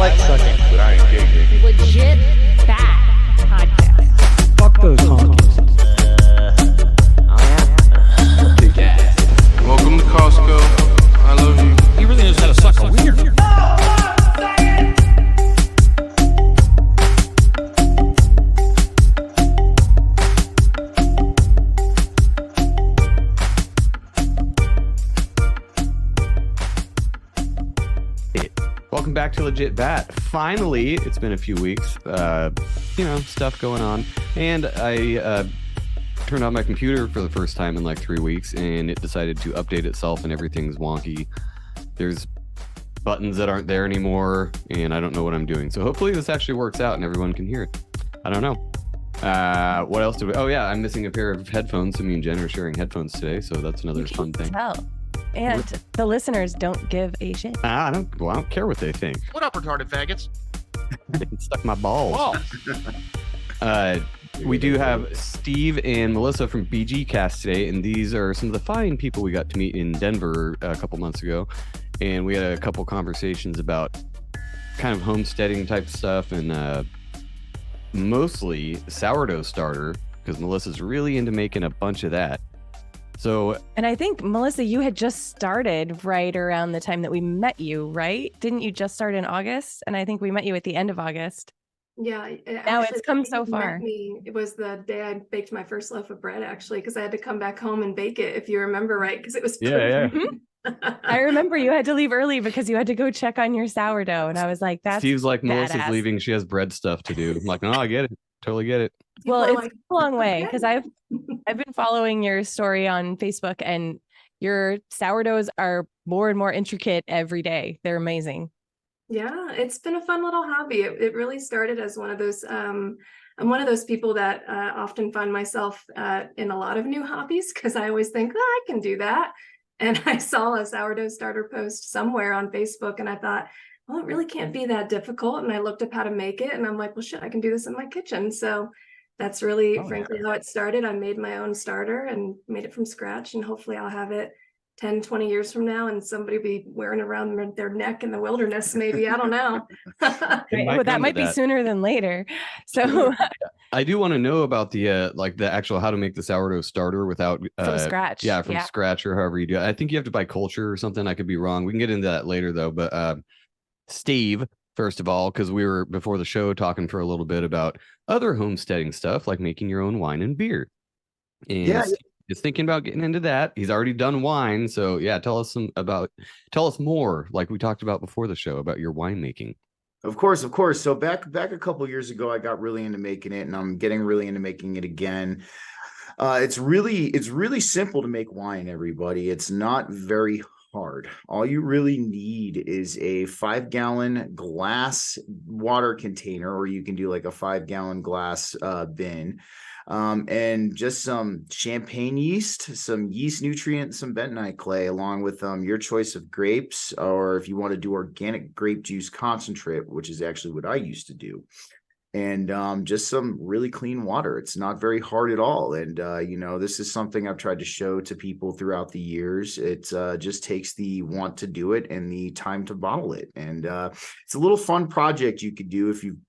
like sucking, but I ain't gay. Legit bad podcast. Fuck those honkies. Welcome to Costco. I love you. He really knows how to suck a wiener. Welcome back to Legit Bat. Finally, it's been a few weeks, stuff going on. And I turned on my computer for the first time in like 3 weeks, and it decided to update itself, and everything's wonky. There's buttons that aren't there anymore, and I don't know what I'm doing. So hopefully this actually works out and everyone can hear it. I don't know. What else do we... Oh, yeah, I'm missing a pair of headphones. So me and Jen are sharing headphones today, so that's another fun thing. Tell. And the listeners don't give a shit. I don't care what they think. What up, retarded faggots? It stuck my balls. We do have Steve and Melissa from BG Cast today, and these are some of the fine people we got to meet in Denver a couple months ago. And we had a couple conversations about kind of homesteading type stuff, and mostly sourdough starter, because Melissa's really into making a bunch of that. So, and I think, Melissa, you had just started right around the time that we met you, right? Didn't you just start in August? And I think we met you at the end of August. Yeah. Now it's come so far. It was the day I baked my first loaf of bread, actually, because I had to come back home and bake it, if you remember right, because it was yeah. I remember you had to leave early because you had to go check on your sourdough. And I was like, that's Steve's like, badass. Melissa's leaving. She has bread stuff to do. I'm like, no, I get it. Totally get it. Well, it's a long way because I've been following your story on Facebook, and your sourdoughs are more and more intricate every day. They're amazing. Yeah, it's been a fun little hobby. It really started as one of those. I'm one of those people that often find myself in a lot of new hobbies because I always think, I can do that. And I saw a sourdough starter post somewhere on Facebook, and I thought, well, it really can't be that difficult. And I looked up how to make it, and I'm like, well, shit, I can do this in my kitchen. So that's really, frankly, how it started. I made my own starter and made it from scratch, and hopefully I'll have it 10, 20 years from now, and somebody be wearing it around their neck in the wilderness, maybe. I don't know. Well, that might be sooner than later. So I do want to know about the actual how to make the sourdough starter without from scratch. Yeah, from scratch, or however you do it. I think you have to buy culture or something. I could be wrong. We can get into that later though. But Steve, first of all, because we were before the show talking for a little bit about other homesteading stuff like making your own wine and beer. And Steve is thinking about getting into that. He's already done wine, so yeah, tell us more, like we talked about before the show, about your winemaking. Of course. So back a couple years ago, I got really into making it, and I'm getting really into making it again. It's really simple to make wine, everybody. It's not very hard. All you really need is a 5-gallon glass water container, or you can do like a 5-gallon glass bin. And just some champagne yeast, some yeast nutrient, some bentonite clay, along with your choice of grapes, or if you want to do organic grape juice concentrate, which is actually what I used to do, and just some really clean water. It's not very hard at all. And this is something I've tried to show to people throughout the years. It just takes the want to do it and the time to bottle it. And it's a little fun project you could do if you've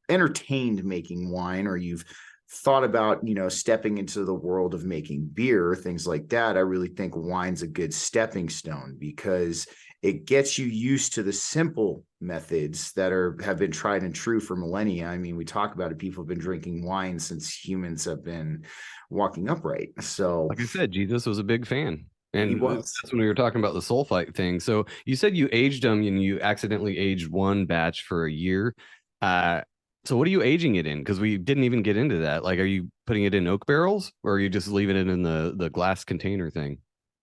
entertained making wine, or you've thought about, stepping into the world of making beer, things like that. I really think wine's a good stepping stone because it gets you used to the simple methods that have been tried and true for millennia. I mean, we talk about it. People have been drinking wine since humans have been walking upright. So, like I said, Jesus was a big fan. And that's when we were talking about the sulfite thing. So you said you aged them, and you accidentally aged one batch for a year. So what are you aging it in? Because we didn't even get into that. Like, are you putting it in oak barrels, or are you just leaving it in the glass container thing?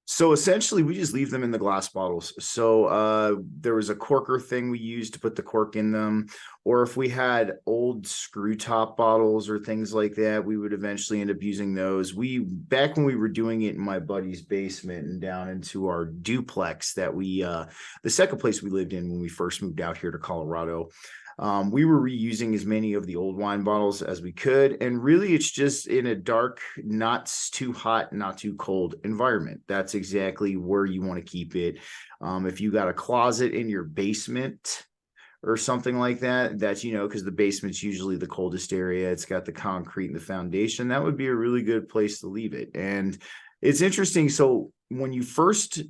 So essentially, we just leave them in the glass bottles. So there was a corker thing we used to put the cork in them. Or if we had old screw top bottles or things like that, we would eventually end up using those. Back when we were doing it in my buddy's basement and down into our duplex that the second place we lived in when we first moved out here to Colorado, we were reusing as many of the old wine bottles as we could. And really, it's just in a dark, not too hot, not too cold environment. That's exactly where you want to keep it. If you got a closet in your basement or something like that, that's, because the basement's usually the coldest area. It's got the concrete and the foundation. That would be a really good place to leave it. And it's interesting. So when you first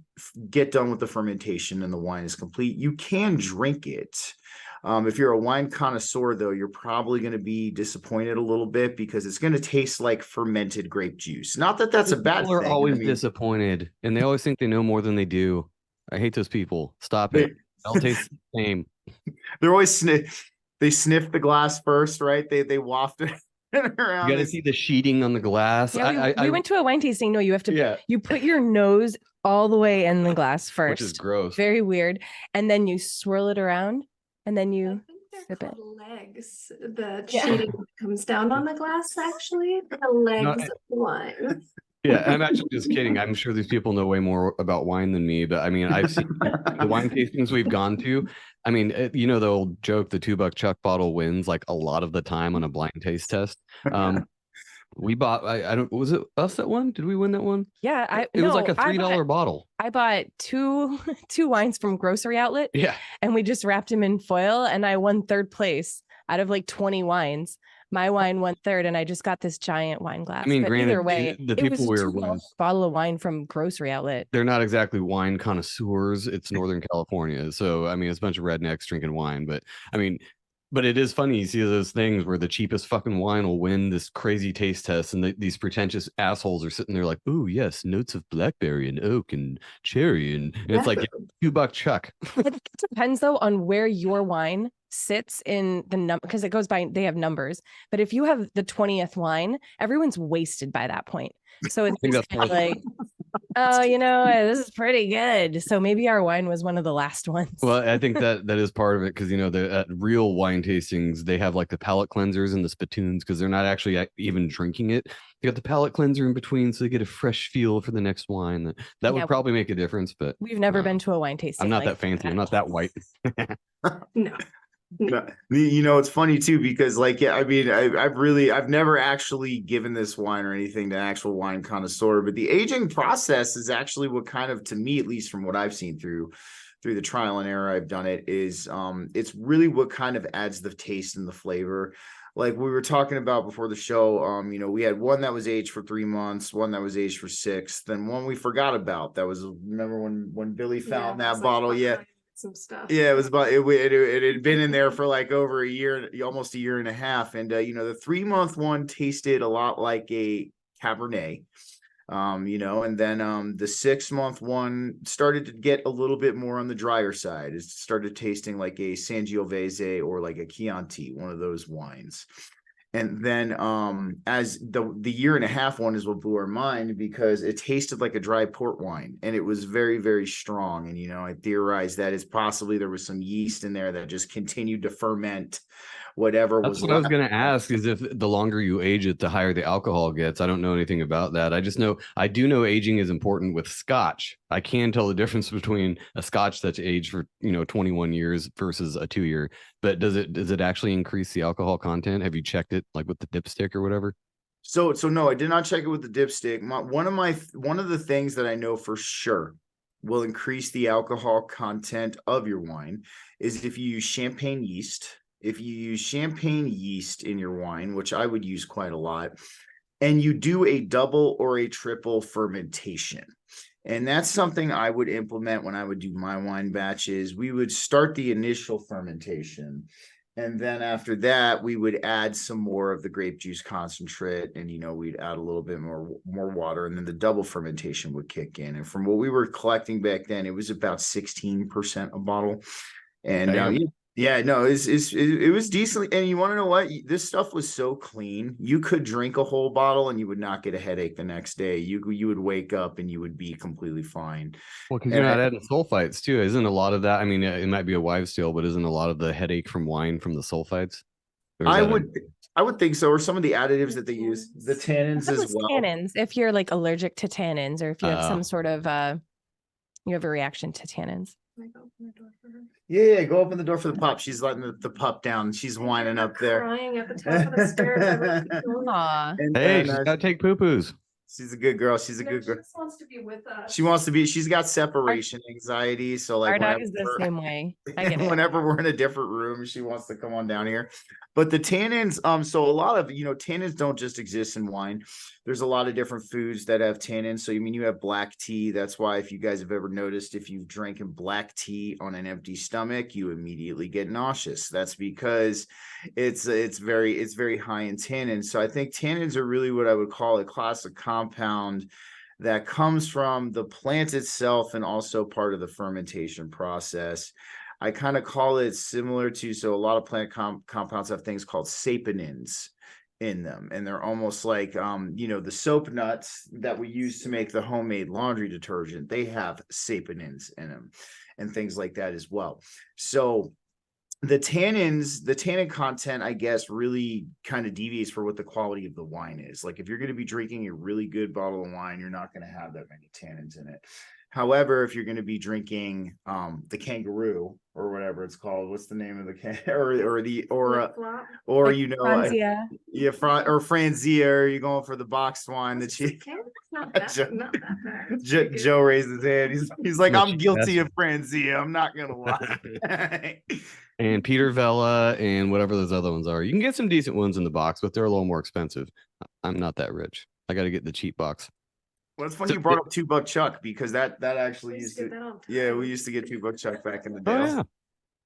get done with the fermentation and the wine is complete, you can drink it. If you're a wine connoisseur, though, you're probably going to be disappointed a little bit because it's going to taste like fermented grape juice. Not that that's a bad People are thing. always disappointed, and they always think they know more than they do. I hate those people. Stop it. They'll taste the same. They're always they sniff the glass first, right? They waft it around. You got to see the sheeting on the glass. Yeah, we went to a wine tasting. No, you have to. Yeah. You put your nose all the way in the glass first, which is gross. very weird, and then you swirl it around, and then I you think they're sip it. called legs. The Yeah. sheeting comes down on the glass, actually. The legs of wine. Yeah, I'm actually just kidding. I'm sure these people know way more about wine than me, but I mean, I've seen the wine tastings we've gone to. I mean, the old joke, the $2 Chuck bottle wins like a lot of the time on a blind taste test. We bought, I don't, was it us that won? Did we win that one? Yeah, It was like a $3 bottle. I bought two wines from Grocery Outlet. Yeah. And we just wrapped them in foil, and I won third place out of like 20 wines. My wine won third, and I just got this giant wine glass. I mean, but granted, either way, the it people was we a were $2 with, bottle of wine from Grocery Outlet. they're not exactly wine connoisseurs. It's Northern California. So, I mean, it's a bunch of rednecks drinking wine. But, I mean, but it is funny. You see those things where the cheapest fucking wine will win this crazy taste test. And these pretentious assholes are sitting there like, ooh, yes, notes of blackberry and oak and cherry. And it's like $2 Chuck. It depends, though, on where your wine sits in the number, because it goes by, they have numbers. But if you have the 20th wine, everyone's wasted by that point. So it's just kind of like, oh, this is pretty good. So maybe our wine was one of the last ones. Well, I think that is part of it, because the real wine tastings, they have like the palate cleansers and the spittoons, because they're not actually even drinking it. You got the palate cleanser in between, so they get a fresh feel for the next wine. That would probably make a difference. But we've never been to a wine tasting. I'm not like that fancy. I'm not that white. No. It's funny too, because I've never actually given this wine or anything to an actual wine connoisseur, but the aging process is actually what kind of, to me, at least from what I've seen through the trial and error I've done it, is it's really what kind of adds the taste and the flavor. Like we were talking about before the show, we had one that was aged for 3 months, one that was aged for 6, then one we forgot about. That was, remember when Billy found that bottle? Yeah. Some stuff. Yeah, it was about it had been in there for like over a year, almost a year and a half. And the 3-month one tasted a lot like a Cabernet. And then the 6-month one started to get a little bit more on the drier side. It started tasting like a Sangiovese or like a Chianti, one of those wines. And then as the year and a half one is what blew our mind, because it tasted like a dry port wine, and it was very, very strong. And, I theorized that it's possibly there was some yeast in there that just continued to ferment whatever That's was what I was going to ask, is if the longer you age it, the higher the alcohol gets. I don't know anything about that. I do know aging is important with Scotch. I can tell the difference between a Scotch that's aged for 21 years versus a 2-year. But does it actually increase the alcohol content? Have you checked it, like with the dipstick or whatever? So no, I did not check it with the dipstick. One of the things that I know for sure will increase the alcohol content of your wine is if you use champagne yeast. If you use champagne yeast in your wine, which I would use quite a lot, and you do a double or a triple fermentation. And that's something I would implement when I would do my wine batches. We would start the initial fermentation, and then after that, we would add some more of the grape juice concentrate, and we'd add a little bit more water, and then the double fermentation would kick in. And from what we were collecting back then, it was about 16% a bottle. And yeah, no, it was decently. And you want to know what? This stuff was so clean. You could drink a whole bottle and you would not get a headache the next day. You would wake up and you would be completely fine. Well, because you're not adding sulfites too. Isn't a lot of that? I mean, it might be a wives' tale, but isn't a lot of the headache from wine from the sulfites? I would think so. Or some of the additives that they use, the tannins as well. Tannins, if you're like allergic to tannins, or if you have some sort of you have a reaction to tannins. Can I go open the door for her? Yeah, go open the door for the pup. She's letting the pup down. She's whining up there. Crying at the top of the stairs. Aw. And Hey, then, she's got to take poo-poos. She's a good girl. She's a No, good she girl. just wants to be with us. She wants to be. She's got separation anxiety. So like Our dog whenever is the we're- same way. I get it. whenever we're in a different room, she wants to come on down here. But the tannins, so a lot of tannins don't just exist in wine. There's a lot of different foods that have tannins. So you have black tea. That's why if you guys have ever noticed, if you've drinking black tea on an empty stomach, you immediately get nauseous. That's because it's very high in tannins. So I think tannins are really what I would call a class of compound that comes from the plant itself and also part of the fermentation process. I kind of call it similar to, so a lot of plant compounds have things called saponins in them, and they're almost like the soap nuts that we use to make the homemade laundry detergent. They have saponins in them and things like that as well. So the tannin content, I guess, really kind of deviates for what the quality of the wine is. Like if you're going to be drinking a really good bottle of wine, you're not going to have that many tannins in it. However, if you're going to be drinking the kangaroo or whatever it's called, what's the name of the Franzia. or Franzia, or you're going for the boxed wine that she Not that bad. Joe raised his hand. He's like, No, I'm guilty of Franzia. I'm not gonna lie. And Peter Vella and whatever those other ones are. You can get some decent ones in the box, but they're a little more expensive. I'm not that rich. I got to get the cheap box. Well, it's funny you brought up $2 Chuck, because that actually We used get to. that all the Yeah, time. we used to get $2 Chuck back in the day. Oh yeah.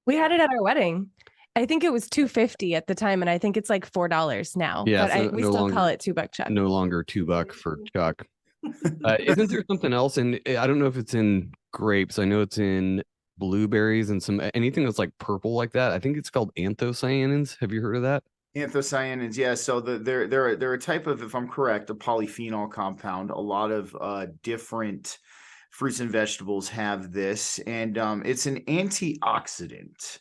We had it at our wedding. I think it was $2.50 at the time, and I think it's like $4 now. Yeah, but so we no still longer- call it $2 Chuck. No longer $2 for Chuck. Isn't there something else? And I don't know if it's in grapes. I know it's in blueberries and anything that's like purple like that. I think it's called anthocyanins. Have you heard of that? Anthocyanins, yeah. So they're a type of, if I'm correct, a polyphenol compound. A lot of different fruits and vegetables have this, and it's an antioxidant.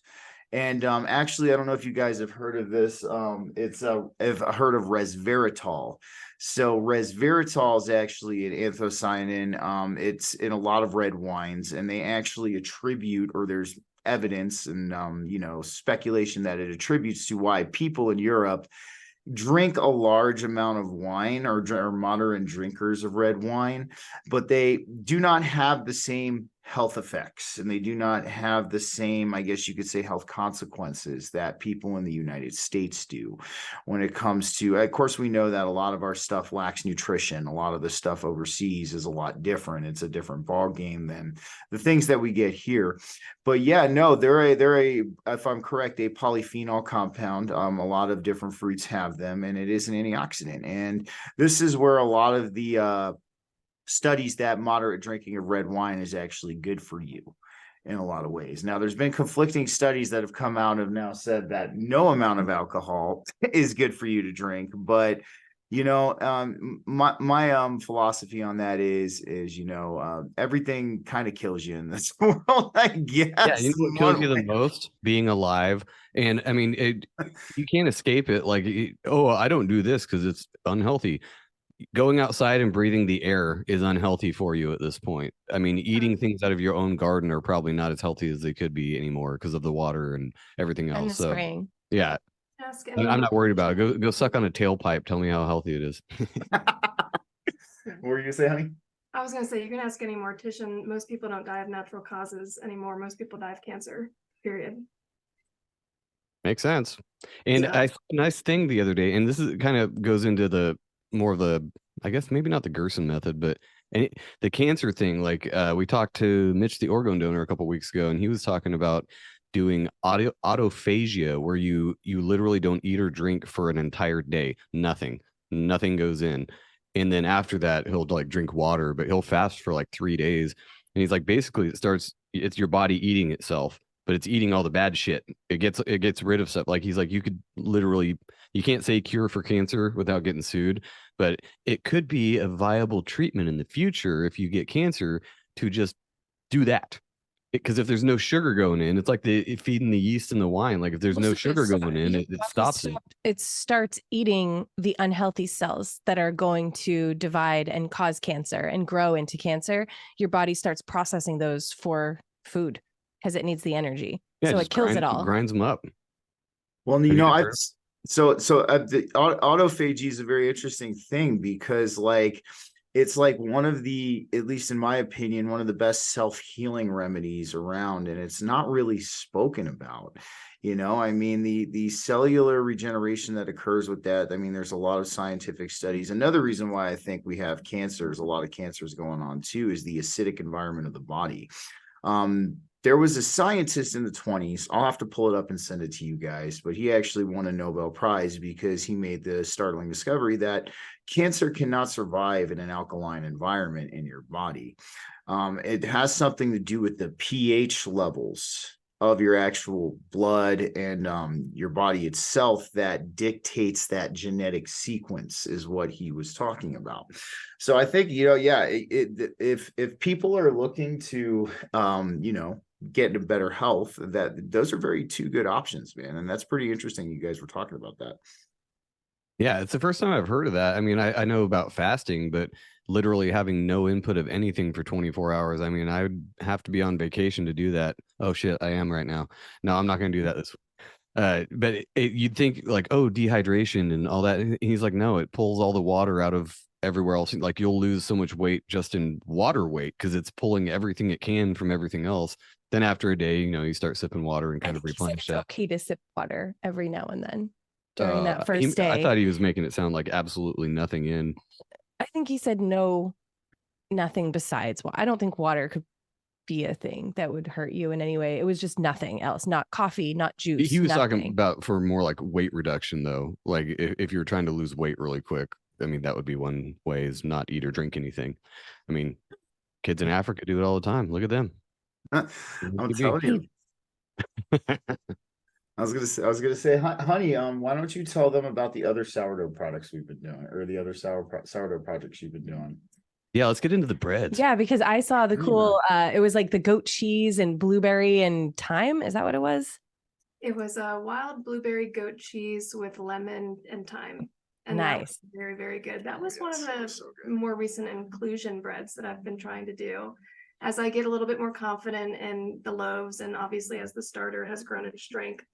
And actually, I don't know if you guys have heard of this. I've heard of resveratrol. So resveratrol is actually an anthocyanin. It's in a lot of red wines, and they actually attribute, or there's evidence and speculation that it attributes to why people in Europe drink a large amount of wine, or moderate drinkers of red wine, but they do not have the same health effects, and they do not have the same, I guess you could say, health consequences that people in the United States do when it comes to, of course, we know that a lot of our stuff lacks nutrition. A lot of the stuff overseas is a lot different. It's a different ball game than the things that we get here. But yeah, no, they're a, if I'm correct, a polyphenol compound. A lot of different fruits have them, and it is an antioxidant. And this is where a lot of the studies that moderate drinking of red wine is actually good for you in a lot of ways. Now, there's been conflicting studies that have come out and have now said that no amount of alcohol is good for you to drink. But my philosophy on that is everything kind of kills you in this world, I guess. Yeah, you know what kills you the most? Being alive. And I mean, you can't escape it. Like, I don't do this because it's unhealthy. Going outside and breathing the air is unhealthy for you at this point. I mean, eating things out of your own garden are probably not as healthy as they could be anymore because of the water and everything else. And the So spraying. yeah, Ask I'm not worried about it. Go suck on a tailpipe. Tell me how healthy it is. What were you gonna say, honey? I was going to say, you can ask any mortician. Most people don't die of natural causes anymore. Most people die of cancer, period. Makes sense. And Yeah. I saw a nice thing the other day, and this is kind of goes into the more of the, I guess maybe not the Gerson method, but the cancer thing. Like we talked to Mitch, the organ donor, a couple weeks ago, and he was talking about doing autophagia, where you literally don't eat or drink for an entire day. Nothing goes in. And then after that, he'll like drink water, but he'll fast for like 3 days. And he's like, basically it's your body eating itself, but it's eating all the bad shit. It gets rid of stuff. Like he's like, you can't say cure for cancer without getting sued, but it could be a viable treatment in the future if you get cancer to just do that. Because if there's no sugar going in, it's like feeding the yeast in the wine. Like if there's no sugar going in, it stops it. It starts eating the unhealthy cells that are going to divide and cause cancer and grow into cancer. Your body starts processing those for food because it needs the energy. Yeah, So it kills it all. Grinds them up. Well, Have you the heard? autophagy is a very interesting thing, because like it's like one of the, at least in my opinion, one of the best self-healing remedies around, and it's not really spoken about. I mean, the cellular regeneration that occurs with that, I mean, there's a lot of scientific studies. Another reason why I think we have cancers, a lot of cancers going on too, is the acidic environment of the body. There was a scientist in the 1920s. I'll have to pull it up and send it to you guys, but he actually won a Nobel Prize because he made the startling discovery that cancer cannot survive in an alkaline environment in your body. It has something to do with the pH levels of your actual blood and your body itself that dictates that genetic sequence, is what he was talking about. So I think, if people are looking to get into better health, that those are two good options, man. And that's pretty interesting you guys were talking about that. Yeah, it's the first time I've heard of that. I mean, I know about fasting, but literally having no input of anything for 24 hours. I mean, I would have to be on vacation to do that. Oh shit, I am right now. No, I'm not going to do that this week. But you'd think like, oh, dehydration and all that. And he's like, no, it pulls all the water out of everywhere else. Like you'll lose so much weight just in water weight because it's pulling everything it can from everything else. Then after a day, you start sipping water and kind of replenish that. It's okay to sip water every now and then during that first day. I thought he was making it sound like absolutely nothing in. I think he said nothing besides water. I don't think water could be a thing that would hurt you in any way. It was just nothing else, not coffee, not juice. He was nothing. talking about for more like weight reduction though. Like if you're trying to lose weight really quick, I mean, that would be one way, is not eat or drink anything. I mean, kids in Africa do it all the time. Look at them. I'm telling you. I was gonna say, honey, why don't you tell them about the other sourdough products we've been doing, or the other sourdough projects you've been doing? Yeah, let's get into the breads. Yeah, because I saw the cool. It was like the goat cheese and blueberry and thyme. Is that what it was? It was a wild blueberry goat cheese with lemon and thyme. And nice. That was very, very good. That was one of the more recent inclusion breads that I've been trying to do. As I get a little bit more confident in the loaves, and obviously as the starter has grown in strength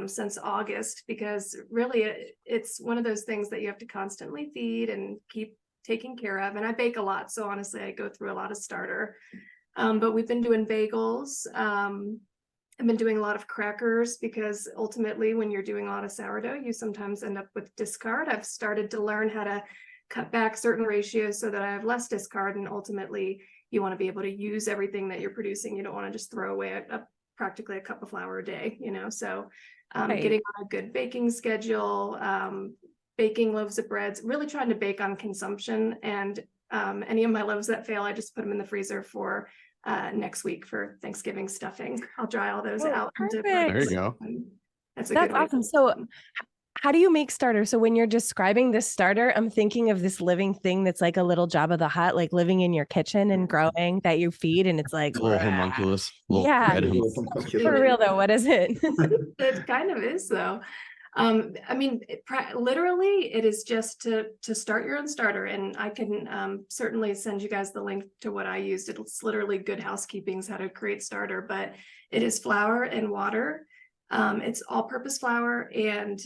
since August, because really it's one of those things that you have to constantly feed and keep taking care of. And I bake a lot, so honestly I go through a lot of starter. But we've been doing bagels. I've been doing a lot of crackers, because ultimately when you're doing a lot of sourdough, you sometimes end up with discard. I've started to learn how to cut back certain ratios so that I have less discard, and ultimately you want to be able to use everything that you're producing. You don't want to just throw away practically a cup of flour a day, so right. Getting on a good baking schedule, baking loaves of breads, really trying to bake on consumption. And any of my loaves that fail, I just put them in the freezer for next week for Thanksgiving stuffing. I'll dry all those out. There you go. That's awesome. So how do you make starter? So when you're describing this starter, I'm thinking of this living thing that's like a little Jabba the Hutt, like living in your kitchen and growing, that you feed, and it's like a little homunculus. Yeah. For real though, what is it? It kind of is though. I mean, literally it is just to start your own starter, and I can certainly send you guys the link to what I used. It's literally Good Housekeeping's how to create starter, but it is flour and water. It's all-purpose flour and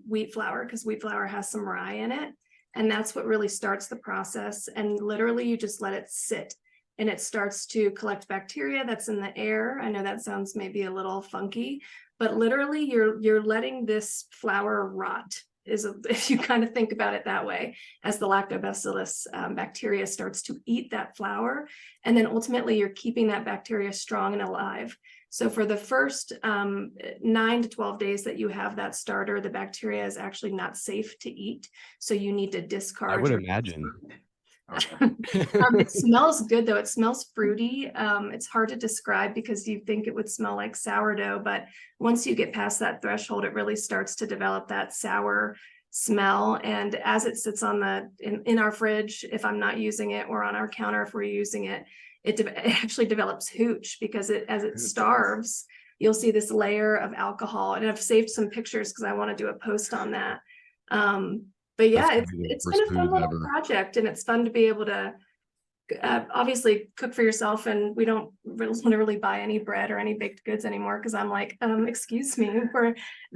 wheat flour, because wheat flour has some rye in it, and that's what really starts the process. And literally you just let it sit, and it starts to collect bacteria that's in the air. I know that sounds maybe a little funky, but literally you're letting this flour rot, if you kind of think about it that way, as the lactobacillus bacteria starts to eat that flour. And then ultimately you're keeping that bacteria strong and alive. So for the first 9 to 12 days that you have that starter, the bacteria is actually not safe to eat. So you need to discard. I would imagine. It smells good though. It smells fruity. It's hard to describe because you think it would smell like sourdough, but once you get past that threshold, it really starts to develop that sour smell. And as it sits on in our fridge, if I'm not using it, or on our counter if we're using it, it actually develops hooch, because as it starves, you'll see this layer of alcohol. And I've saved some pictures because I want to do a post on that. But yeah, it's been a fun little project, and it's fun to be able to obviously cook for yourself, and we don't literally buy any bread or any baked goods anymore because I'm like, excuse me,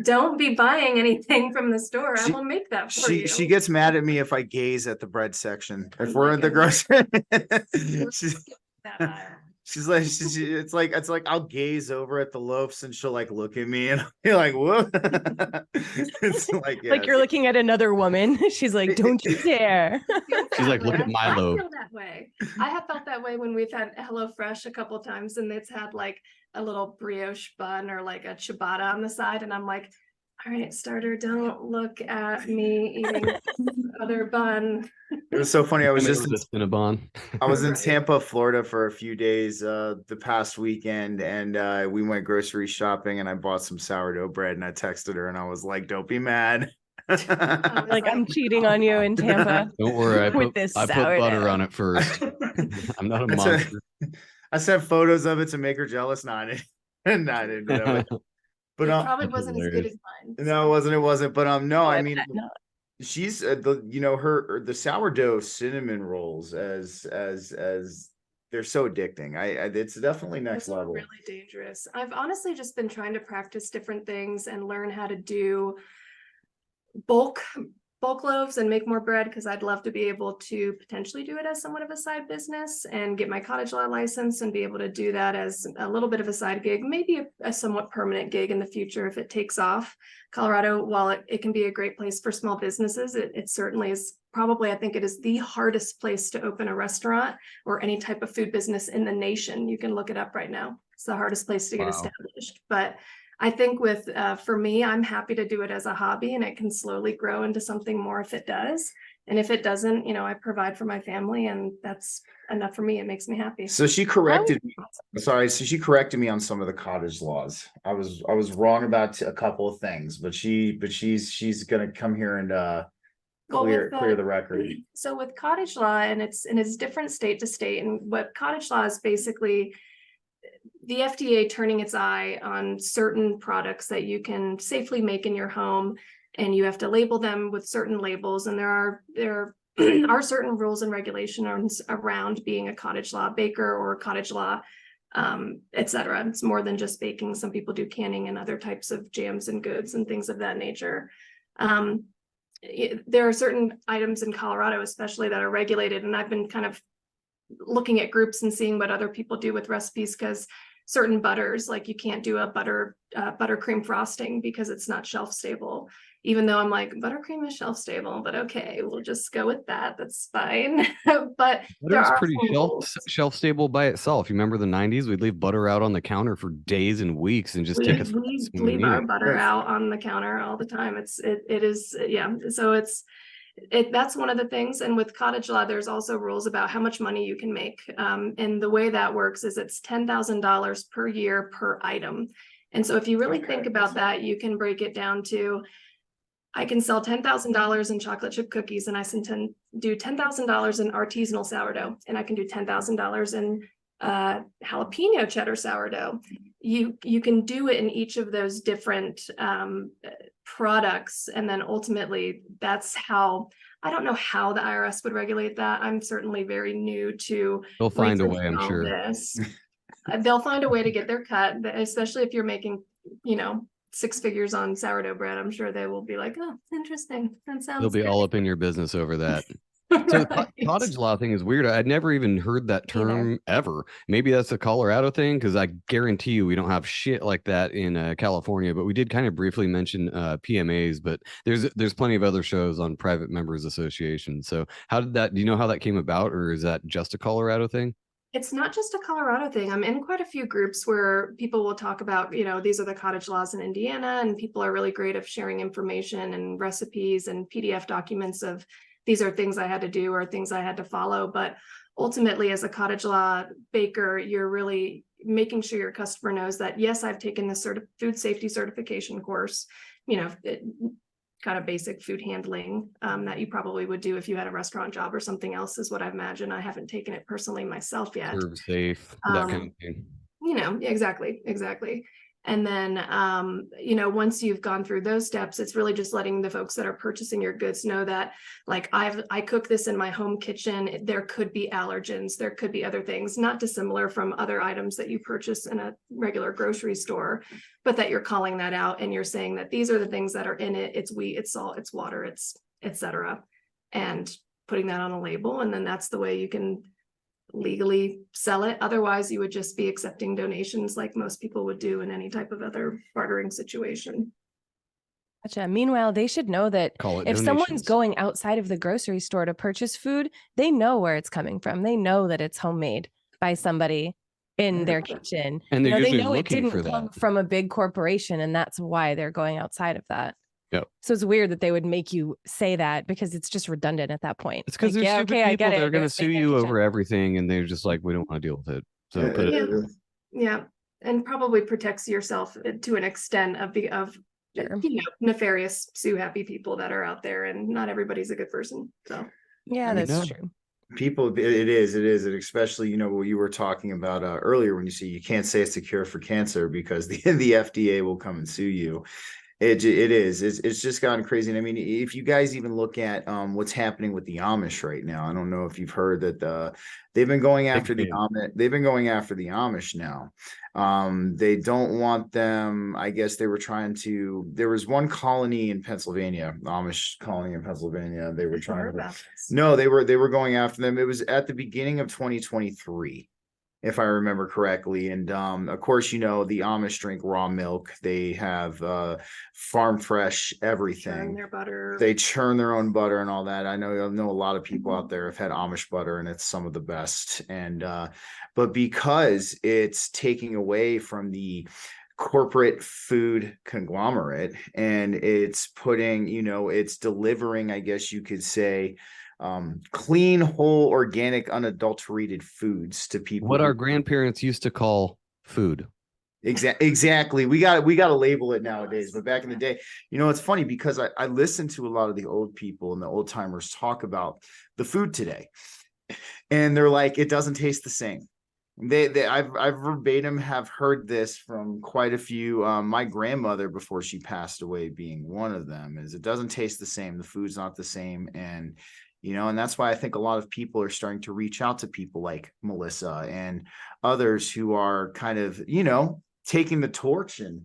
don't be buying anything from the store. I will make that for you. She gets mad at me if I gaze at the bread section. If I'm we're like, at the I'm grocery, that aisle. she's like, it's like I'll gaze over at the loaves and she'll like look at me and I'll be like, whoa. It's like, Like yes. you're looking at another woman. She's like, don't you dare. She's like, look at my I loaf. feel that way. I have felt that way when we've had HelloFresh a couple times and it's had like a little brioche bun or like a ciabatta on the side. And I'm like, all right, starter, don't look at me eating other bun. It was so funny. I was just a Cinnabon. I was in Right. Tampa, Florida for a few days the past weekend, and we went grocery shopping and I bought some sourdough bread and I texted her and I was like, don't be mad. Like, I'm cheating on you in Tampa. Don't worry, With this I put butter sourdough. on it first. I'm not a I said- monster. I sent photos of it to make her jealous. No, I didn't. No, I didn't do that. But It probably That's wasn't as good hilarious. as mine. no, it wasn't. But no, I mean, No. she's the sourdough cinnamon rolls as they're so addicting. It's definitely next Those are level. really dangerous. I've honestly just been trying to practice different things and learn how to do bulk loaves and make more bread because I'd love to be able to potentially do it as somewhat of a side business and get my cottage law license and be able to do that as a little bit of a side gig, maybe a somewhat permanent gig in the future if it takes off. Colorado, while it can be a great place for small businesses, it certainly is probably, I think it is the hardest place to open a restaurant or any type of food business in the nation. You can look it up right now. It's the hardest place to get Wow. established. But I think for me, I'm happy to do it as a hobby and it can slowly grow into something more if it does. And if it doesn't, I provide for my family and that's enough for me. It makes me happy. So she corrected me. Sorry, so she corrected me on some of the cottage laws. I was wrong about a couple of things, but she's gonna come here and clear the record. So with cottage law, and it's different state to state, and what cottage law is basically the FDA turning its eye on certain products that you can safely make in your home, and you have to label them with certain labels. And there are certain rules and regulations around being a cottage law baker or a cottage law, etc. It's more than just baking. Some people do canning and other types of jams and goods and things of that nature. There are certain items in Colorado, especially, that are regulated, and I've been kind of looking at groups and seeing what other people do with recipes because certain butters, like you can't do a buttercream frosting because it's not shelf stable, even though I'm like, buttercream is shelf stable, but okay, we'll just go with that. That's fine. But there Butter's are pretty some rules. shelf stable by itself. You remember the 90s? We'd leave butter out on the counter for days and weeks and just take a We leave our butter out on the counter all the time. It is, yeah. So that's one of the things. And with cottage law, there's also rules about how much money you can make. And the way that works is it's $10,000 per year per item. And so if you really think about that, you can break it down to, I can sell $10,000 in chocolate chip cookies, and I can do $10,000 in artisanal sourdough, and I can do $10,000 in jalapeno cheddar sourdough. You can do it in each of those different products, and then ultimately that's how, I don't know how the IRS would regulate that. I'm certainly very new to They'll find a way, I'm all sure. this. They'll find a way to get their cut, especially if you're making, 6 figures on sourdough bread. I'm sure they will be like, oh, interesting. That sounds They'll be great. all up in your business over that. So the Right. cottage law thing is weird. I'd never even heard that Either. term ever. Maybe that's a Colorado thing, because I guarantee you we don't have shit like that in California. But we did kind of briefly mention PMAs, but there's plenty of other shows on private members associations. So do you know how that came about, or is that just a Colorado thing? It's not just a Colorado thing. I'm in quite a few groups where people will talk about, these are the cottage laws in Indiana, and people are really great at sharing information and recipes and PDF documents of these are things I had to do or things I had to follow. But ultimately, as a cottage law baker, you're really making sure your customer knows that, yes, I've taken this food safety certification course, kind of basic food handling that you probably would do if you had a restaurant job or something else, is what I imagine. I haven't taken it personally myself yet. Serve safe, that kind of thing. Exactly. And then, once you've gone through those steps, it's really just letting the folks that are purchasing your goods know that, like, I cook this in my home kitchen. There could be allergens. There could be other things not dissimilar from other items that you purchase in a regular grocery store, but that you're calling that out and you're saying that these are the things that are in it. It's wheat, it's salt, it's water, it's etc. And putting that on a label. And then that's the way you can legally sell it. Otherwise, you would just be accepting donations like most people would do in any type of other bartering situation. Gotcha. Meanwhile, they should know that Call it if donations. someone's going outside of the grocery store to purchase food, they know where it's coming from. They know that it's homemade by somebody in their kitchen. And they're they usually know it looking didn't for come that. from a big corporation, and that's why they're going outside of that. Yep. So it's weird that they would make you say that because it's just redundant at that point. It's because Like, there's yeah, stupid okay, I people get that it. are going to They're sue making a you kitchen. over everything, and they're just like, we don't want to deal with it. So put it. Yeah. Yeah. And probably protects yourself to an extent of Sure. nefarious sue happy people that are out there, and not everybody's a good person. So Yeah, mean, that's no. true. People, it is, and especially, what you were talking about earlier when you say you can't say it's a cure for cancer because the FDA will come and sue you. It's just gotten crazy. And I mean, if you guys even look at what's happening with the Amish right now, I don't know if you've heard that they've been going after the Amish. They've been going after the Amish now. They don't want them. I guess they were trying to. There was one colony in Pennsylvania, Amish colony in Pennsylvania. They were trying to. No, they were going after them. It was at the beginning of 2023. If I remember correctly. And of course, the Amish drink raw milk. They have farm fresh everything. churn their butter. They churn their own butter and all that. I know a lot of people out there have had Amish butter, and it's some of the best. And but because it's taking away from the corporate food conglomerate, and it's putting, it's delivering, I guess you could say, clean, whole, organic, unadulterated foods to people. What our grandparents used to call food. Exactly. We got to label it nowadays. But back in the day, it's funny because I listen to a lot of the old people and the old timers talk about the food today, and they're like, it doesn't taste the same. I've verbatim have heard this from quite a few. My grandmother, before she passed away, being one of them, is it doesn't taste the same. The food's not the same. And and that's why I think a lot of people are starting to reach out to people like Melissa and others who are kind of, taking the torch and,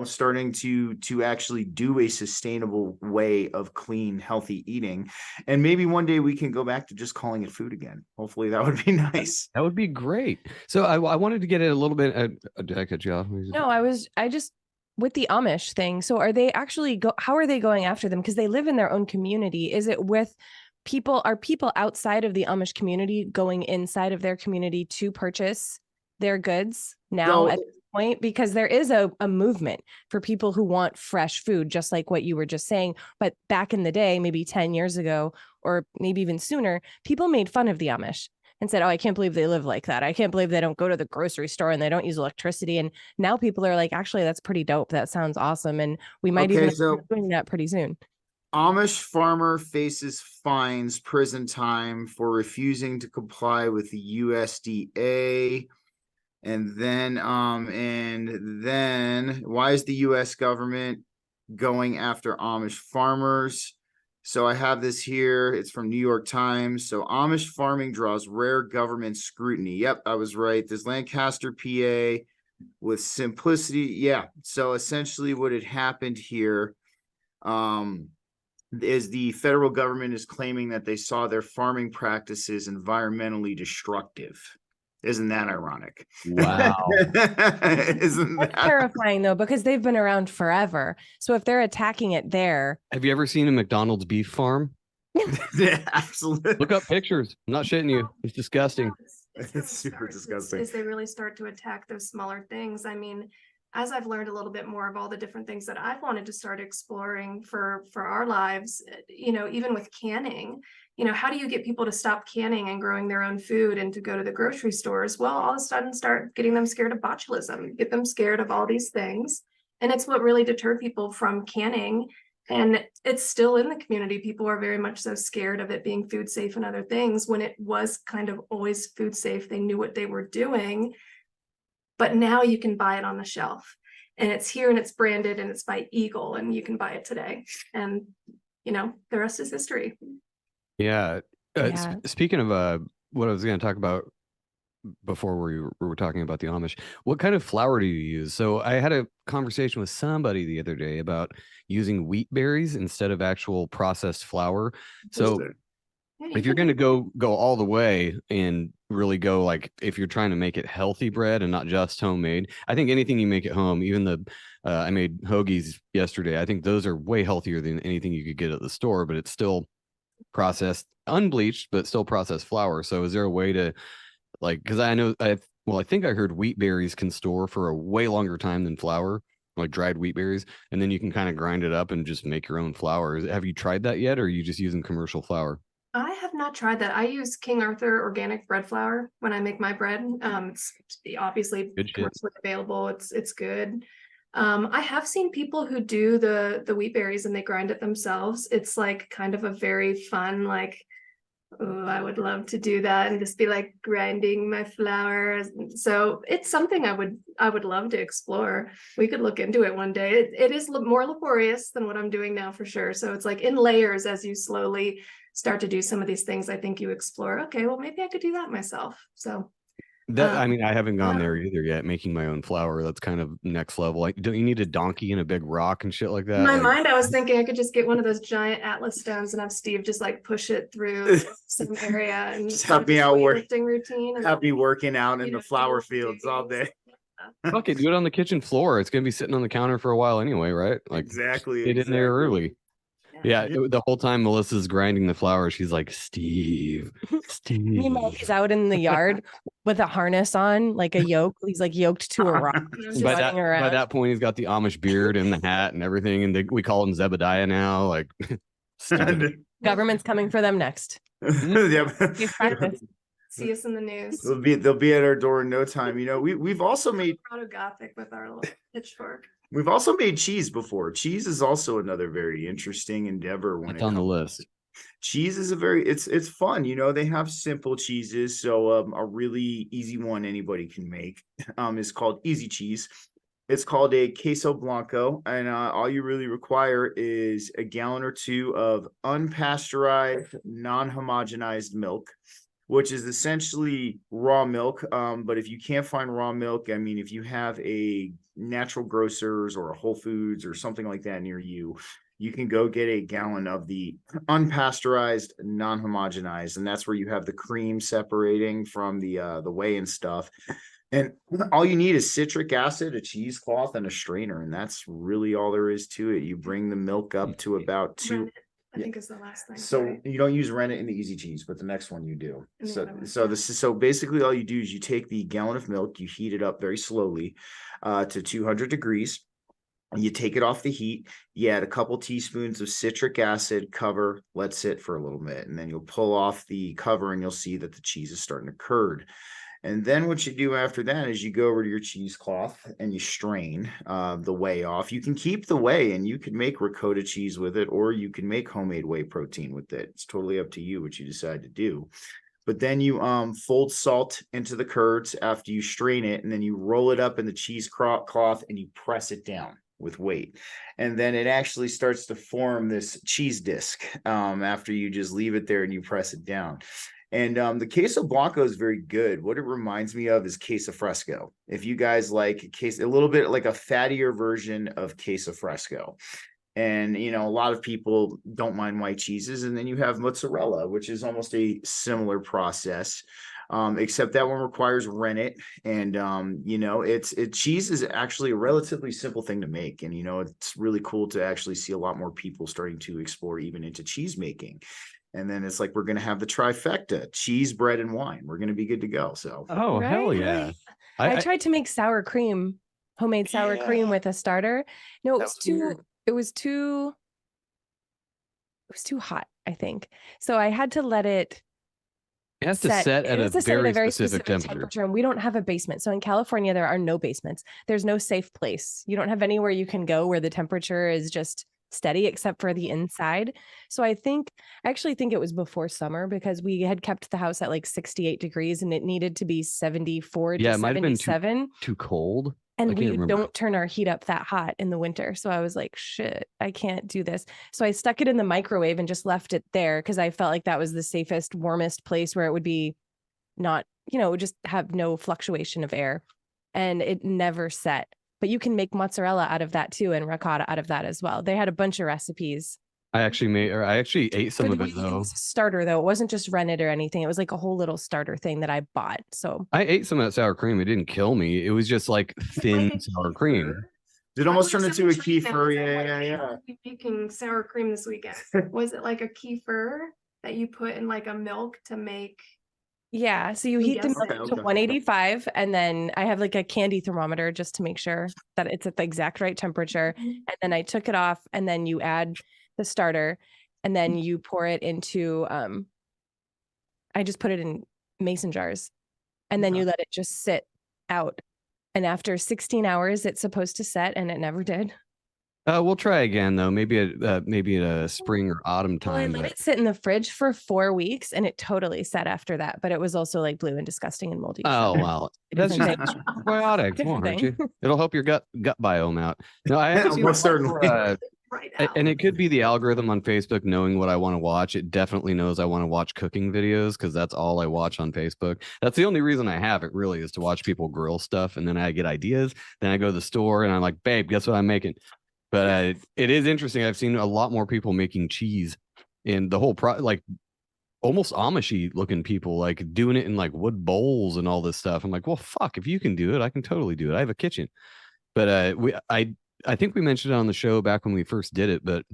starting to actually do a sustainable way of clean, healthy eating. And maybe one day we can go back to just calling it food again. Hopefully that would be nice. That would be great. So I wanted to get it a little bit. Did I cut you off? No, I just with the Amish thing. So are they actually how are they going after them? Because they live in their own community. Is it with people? Are people outside of the Amish community going inside of their community to purchase their goods now at this point? Because there is a movement for people who want fresh food, just like what you were just saying. But back in the day, maybe 10 years ago, or maybe even sooner, people made fun of the Amish and said, oh, I can't believe they live like that. I can't believe they don't go to the grocery store and they don't use electricity. And now people are like, actually, that's pretty dope. That sounds awesome. And we might even start doing that pretty soon. Amish farmer faces fines, prison time for refusing to comply with the USDA. And then why is the US government going after Amish farmers? So I have this here. It's from New York Times. So Amish farming draws rare government scrutiny. Yep, I was right. There's Lancaster, PA with simplicity. Yeah. So essentially what had happened here is the federal government is claiming that they saw their farming practices environmentally destructive. Isn't that ironic? Wow. Isn't that terrifying though, because they've been around forever. So if they're attacking it there. Have you ever seen a McDonald's beef farm? Yeah, absolutely. Look up pictures. I'm not shitting you. It's disgusting. It's super disgusting. As they really start to attack those smaller things. I mean, as I've learned a little bit more of all the different things that I've wanted to start exploring for our lives, even with canning, how do you get people to stop canning and growing their own food and to go to the grocery stores? Well, all of a sudden start getting them scared of botulism, get them scared of all these things. And it's what really deterred people from canning. And it's still in the community. People are very much so scared of it being food safe and other things when it was kind of always food safe. They knew what they were doing. But now you can buy it on the shelf. and it's here and it's branded and it's by Eagle and you can buy it today. And the rest is history. Yeah. Yeah. Speaking of what I was going to talk about before we were talking about the Amish, what kind of flour do you use? So I had a conversation with somebody the other day about using wheat berries instead of actual processed flour. So Yeah, if you're going to go all the way and really go, like, if you're trying to make it healthy bread and not just homemade, I think anything you make at home, even I made hoagies yesterday. I think those are way healthier than anything you could get at the store, but it's still processed, unbleached, but still processed flour. So is there a way to, like, because I think I heard wheat berries can store for a way longer time than flour, like dried wheat berries, and then you can kind of grind it up and just make your own flour. Have you tried that yet, or are you just using commercial flour? I have not tried that. I use King Arthur organic bread flour when I make my bread. It's obviously Good shit. commercially available. It's good. I have seen people who do the wheat berries and they grind it themselves. It's like kind of a very fun, like, oh, I would love to do that and just be like grinding my flour. So it's something I would love to explore. We could look into it one day. It is more laborious than what I'm doing now for sure. So it's like in layers as you slowly start to do some of these things. I think you explore, okay, well, maybe I could do that myself. So I mean, I haven't gone there either yet, making my own flour. That's kind of next level. Like, don't you need a donkey and a big rock and shit like that? in my Like, mind, I was thinking I could just get one of those giant Atlas stones and have Steve just like push it through some area and Just have me out weightlifting routine. And have me working out in you the know, flower do fields all day. fuck it, do it on the kitchen floor. It's gonna be sitting on the counter for a while anyway, right? Like, Exactly. get in there early. Yeah, Yeah. the whole time Melissa's grinding the flour, she's like, Me and Mike Steve. is out in the yard with a harness on, like a yoke. He's like yoked to a rock. And Just By running by around. that point, he's got the Amish beard and the hat and everything, and we call him Zebediah now. Like, stupid. Government's coming for them next. Yeah. Safe practice. See us in the news. They'll be at our door in no time. We've also made Proto Gothic with our little pitchfork. We've also made cheese before. Cheese is also another very interesting endeavor when It's it on the comes. list. Cheese is it's fun. They have simple cheeses. So a really easy one anybody can make is called easy cheese. It's called a queso blanco, and all you really require is a gallon or two of unpasteurized, non-homogenized milk, which is essentially raw milk. But if you can't find raw milk, I mean, if you have a natural grocers or a Whole Foods or something like that near you, you can go get a gallon of the unpasteurized, non-homogenized, and that's where you have the cream separating from the whey and stuff. And all you need is citric acid, a cheesecloth, and a strainer, and that's really all there is to it. You bring the milk up to about two. Rennet, I think is the last thing. So right? you don't use rennet in the easy cheese, but the next one you do. And the So other one, so yeah. this is so basically all you do is you take the gallon of milk, you heat it up very slowly to 200 degrees. You take it off the heat. You add a couple teaspoons of citric acid, cover, let sit for a little bit, and then you'll pull off the cover and you'll see that the cheese is starting to curd. And then what you do after that is you go over to your cheesecloth and you strain the whey off. You can keep the whey and you can make ricotta cheese with it, or you can make homemade whey protein with it. It's totally up to you what you decide to do. But then you fold salt into the curds after you strain it, and then you roll it up in the cheesecloth and you press it down with weight. And then it actually starts to form this cheese disc after you just leave it there and you press it down. And the queso blanco is very good. What it reminds me of is queso fresco. If you guys like queso, a little bit like a fattier version of queso fresco. And, a lot of people don't mind white cheeses. And then you have mozzarella, which is almost a similar process, except that one requires rennet. And, cheese is actually a relatively simple thing to make. And, it's really cool to actually see a lot more people starting to explore even into cheese making. And then it's like, we're going to have the trifecta: cheese, bread, and wine. We're going to be good to go. So, Oh, hell Right, yeah. right. I tried to make sour cream, homemade sour cream with a starter. No, it was too hot, I think. So I had to let it It has to set at it a has to set at very specific temperature. And we don't have a basement. So in California, there are no basements. There's no safe place. You don't have anywhere you can go where the temperature is just steady except for the inside. So I actually think it was before summer, because we had kept the house at like 68 degrees and it needed to be 74 Yeah, to it might have been 77. too cold. And can't we remember. don't turn our heat up that hot in the winter. So I was like, shit, I can't do this. So I stuck it in the microwave and just left it there because I felt like that was the safest, warmest place where it would be not, it would just have no fluctuation of air. And it never set. But you can make mozzarella out of that too and ricotta out of that as well. They had a bunch of recipes. I actually ate some of it It though. was a starter though. It wasn't just rennet or anything. It was like a whole little starter thing that I bought. So I ate some of that sour cream. It didn't kill me. It was just like thin sour cream. It almost turned into a kefir. Yeah. Are you making sour cream this weekend? Was it like a kefir that you put in like a milk to make? yeah, so you heat the Yes. milk Okay, to okay. 185, and then I have like a candy thermometer just to make sure that it's at the exact right temperature. Mm-hmm. And then I took it off, and then you add the starter, and then you pour it into I just put it in mason jars, and then you let it just sit out. And after 16 hours, it's supposed to set, and it never did. We'll try again though. Maybe at a spring or autumn Well, I time. let it sit in the fridge for 4 weeks, and it totally set after that. But it was also like blue and disgusting and moldy. Oh so wow, that's different just thing. probiotic. Come Different on, aren't thing. you? It'll help your gut biome out. No, I haven't seen Most certainly. Right and it could be the algorithm on Facebook knowing what I want to watch. It definitely knows I want to watch cooking videos because that's all I watch on Facebook. That's the only reason I have it really is to watch people grill stuff, and then I get ideas. Then I go to the store and I'm like, babe, guess what I'm making? But it is interesting. I've seen a lot more people making cheese in the whole like almost Amishy looking people like doing it in like wood bowls and all this stuff. I'm like, well, fuck, if you can do it, I can totally do it. I have a kitchen. But I think we mentioned it on the show back when we first did it, but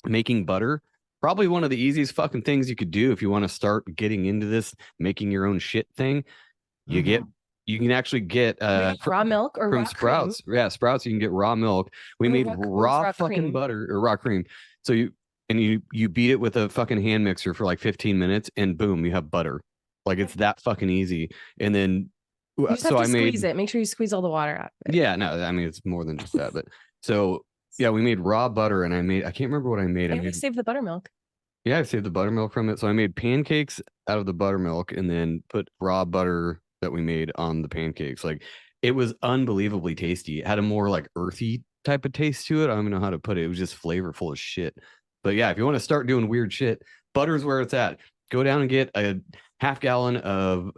making butter, probably one of the easiest fucking things you could do if you want to start getting into this making your own shit thing. You can actually get raw milk or from raw Sprouts. cream. Yeah, Sprouts, you can get raw milk. We Or made raw raw fucking cream. butter or raw cream. So you beat it with a fucking hand mixer for like 15 minutes and boom, you have butter. Like it's that fucking easy. And then You just so have to I made squeeze it. Make sure you squeeze all the water out. yeah, no, I mean it's more than just that, but so yeah, we made raw butter and I can't remember what I made. And we saved the buttermilk. Yeah, I saved the buttermilk from it. So I made pancakes out of the buttermilk and then put raw butter that we made on the pancakes. Like it was unbelievably tasty. It had a more like earthy type of taste to it. I don't even know how to put it. It was just flavorful as shit. But yeah, if you want to start doing weird shit, butter's where it's at. Go down and get a half gallon of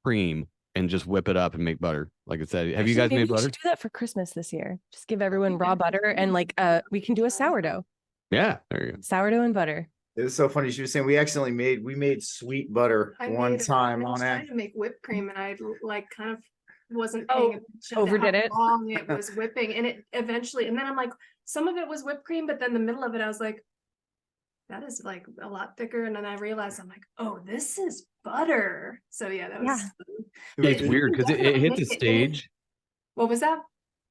cream and just whip it up and make butter. Like I said, have you guys Maybe made we butter? should do that for Christmas this year. Just give everyone raw butter and like we can do a sourdough. Yeah, there you go. Sourdough and butter. It was so funny. She was saying we made sweet butter one time I on was that. trying to make whipped cream, and I like kind of wasn't Oh, paying attention overdid to it? how long it was whipping, and it eventually. And then I'm like, some of it was whipped cream, but then the middle of it, I was like, that is like a lot thicker. And then I realized I'm like, oh, this is butter. So yeah, that was. It's weird because it hits a stage. What was that?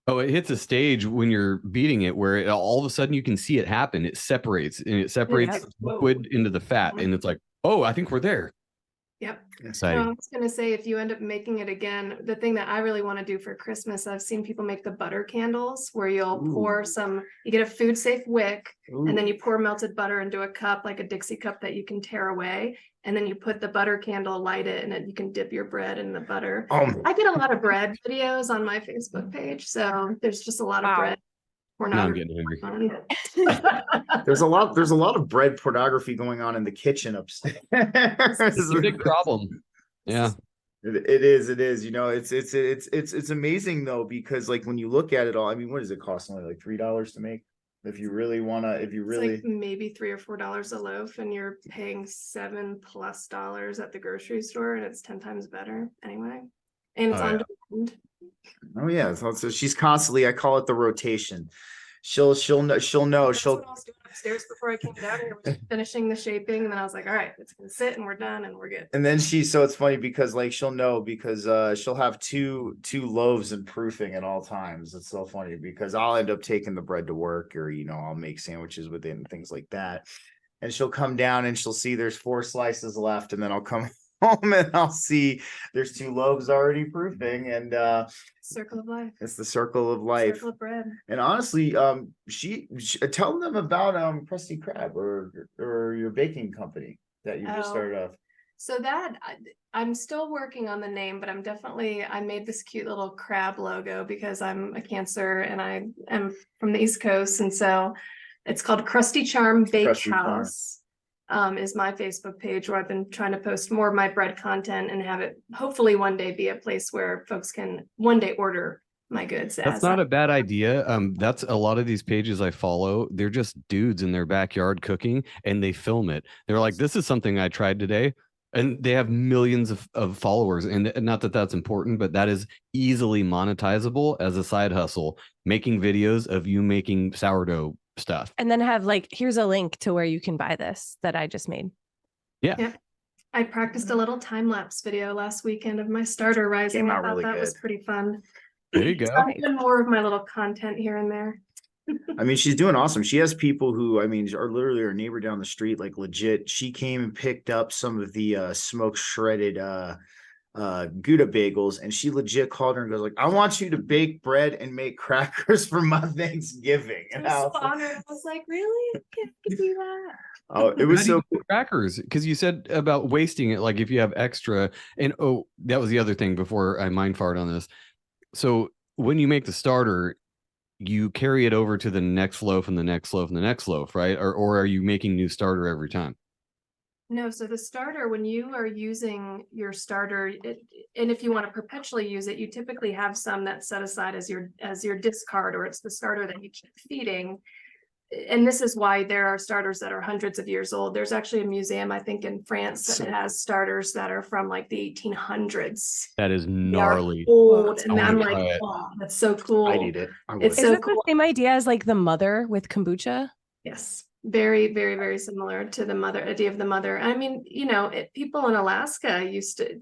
Oh, it hits a stage when you're beating it where all of a sudden you can see it happen. It separates Yeah. liquid into the fat, and it's like, oh, I think we're there. Yep. Exciting. No, I was gonna say, if you end up making it again, the thing that I really want to do for Christmas, I've seen people make the butter candles where you'll pour you get a food safe wick, and then you pour melted butter into a cup, like a Dixie cup that you can tear away. And then you put the butter candle, light it, and then you can dip your bread in the butter. I get a lot of bread videos on my Facebook page. So there's just a lot of bread. We're Now not I'm getting hungry. There's a lot of bread pornography going on in the kitchen upstairs. It's a big problem. Yeah. It is. You know, it's amazing though, because like when you look at it all, I mean, what does it cost? Only like $3 to make? If you really It's like maybe $3 or $4 a loaf, and you're paying $7+ at the grocery store, and it's 10 times better anyway. And it's on demand. Oh yeah, so she's constantly, I call it the rotation. She'll know. That's what I was doing upstairs before I came down here, was finishing the shaping, and then I was like, all right, it's gonna sit and we're done and we're good. And then so it's funny because like she'll know, because she'll have two loaves and proofing at all times. It's so funny because I'll end up taking the bread to work, or I'll make sandwiches with it and things like that. And she'll come down and she'll see there's 4 slices left, and then I'll come home and I'll see there's 2 loaves already proofing, and Circle of life. it's the circle of life. Circle of bread. And honestly, she tell them about Krusty Krab or your baking company that you just started off. So that I'm still working on the name, but I made this cute little crab logo because I'm a Cancer and I am from the East Coast. And so it's called Krusty Charm Bakehouse. Is my Facebook page where I've been trying to post more of my bread content and have it hopefully one day be a place where folks can one day order my goods. That's not a bad idea. That's a lot of these pages I follow. They're just dudes in their backyard cooking and they film it. They're like, this is something I tried today. And they have millions of followers. And not that that's important, but that is easily monetizable as a side hustle, making videos of you making sourdough stuff. And then have like, here's a link to where you can buy this that I just made. Yeah. I practiced a little time-lapse video last weekend of my starter rising. I thought that was pretty fun. There you go. I've done more of my little content here and there. I mean, she's doing awesome. She has people who, I mean, are literally her neighbor down the street, like legit. She came and picked up some of the smoked shredded Gouda bagels, and she legit called her and goes like, I want you to bake bread and make crackers for my Thanksgiving. And I was like, really? I can do that. Oh, it was so cool. Crackers, because you said about wasting it, like if you have extra. And oh, that was the other thing before I mind fart on this. So when you make the starter, you carry it over to the next loaf and the next loaf and the next loaf, right? Or are you making new starter every time? No, so the starter, when you are using your starter, and if you want to perpetually use it, you typically have some that's set aside as your discard, or it's the starter that you keep feeding. And this is why there are starters that are hundreds of years old. There's actually a museum, I think, in France that has starters that are from like the 1800s. That is gnarly. Old, and I'm like, oh, that's so cool. I need it. It's Is so it cool. the same idea as like the mother with kombucha? Yes. Very, very, very similar to the idea of the mother. I mean, people in Alaska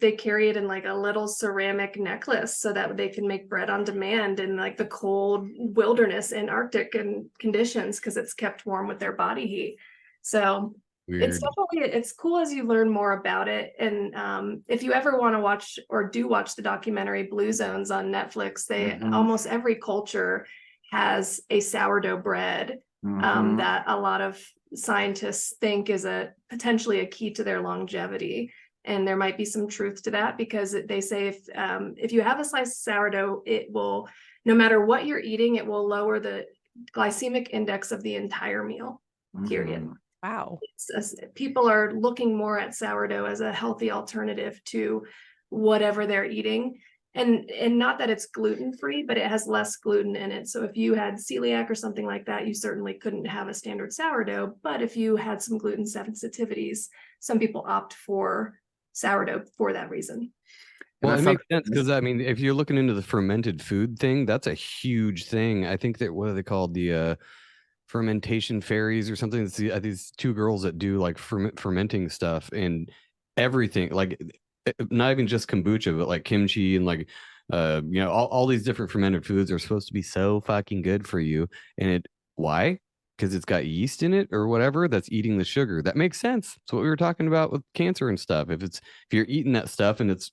they carry it in like a little ceramic necklace so that they can make bread on demand in like the cold wilderness in Arctic and conditions because it's kept warm with their body heat. So it's definitely, it's cool as you learn more about it. And if you ever want to watch or do watch the documentary Blue Zones on Netflix, almost every culture has a sourdough bread. That a lot of scientists think is potentially a key to their longevity. And there might be some truth to that because they say if you have a slice of sourdough, it will, no matter what you're eating, it will lower the glycemic index of the entire meal, period. Wow. People are looking more at sourdough as a healthy alternative to whatever they're eating. And not that it's gluten-free, but it has less gluten in it. So if you had celiac or something like that, you certainly couldn't have a standard sourdough. But if you had some gluten sensitivities, some people opt for sourdough for that reason. Well, it makes sense because I mean, if you're looking into the fermented food thing, that's a huge thing. I think that, what are they called? The fermentation fairies or something. It's these two girls that do like fermenting stuff and everything, like not even just kombucha, but like kimchi and like all these different fermented foods are supposed to be so fucking good for you. And why? Because it's got yeast in it or whatever that's eating the sugar. That makes sense. It's what we were talking about with cancer and stuff. If you're eating that stuff and it's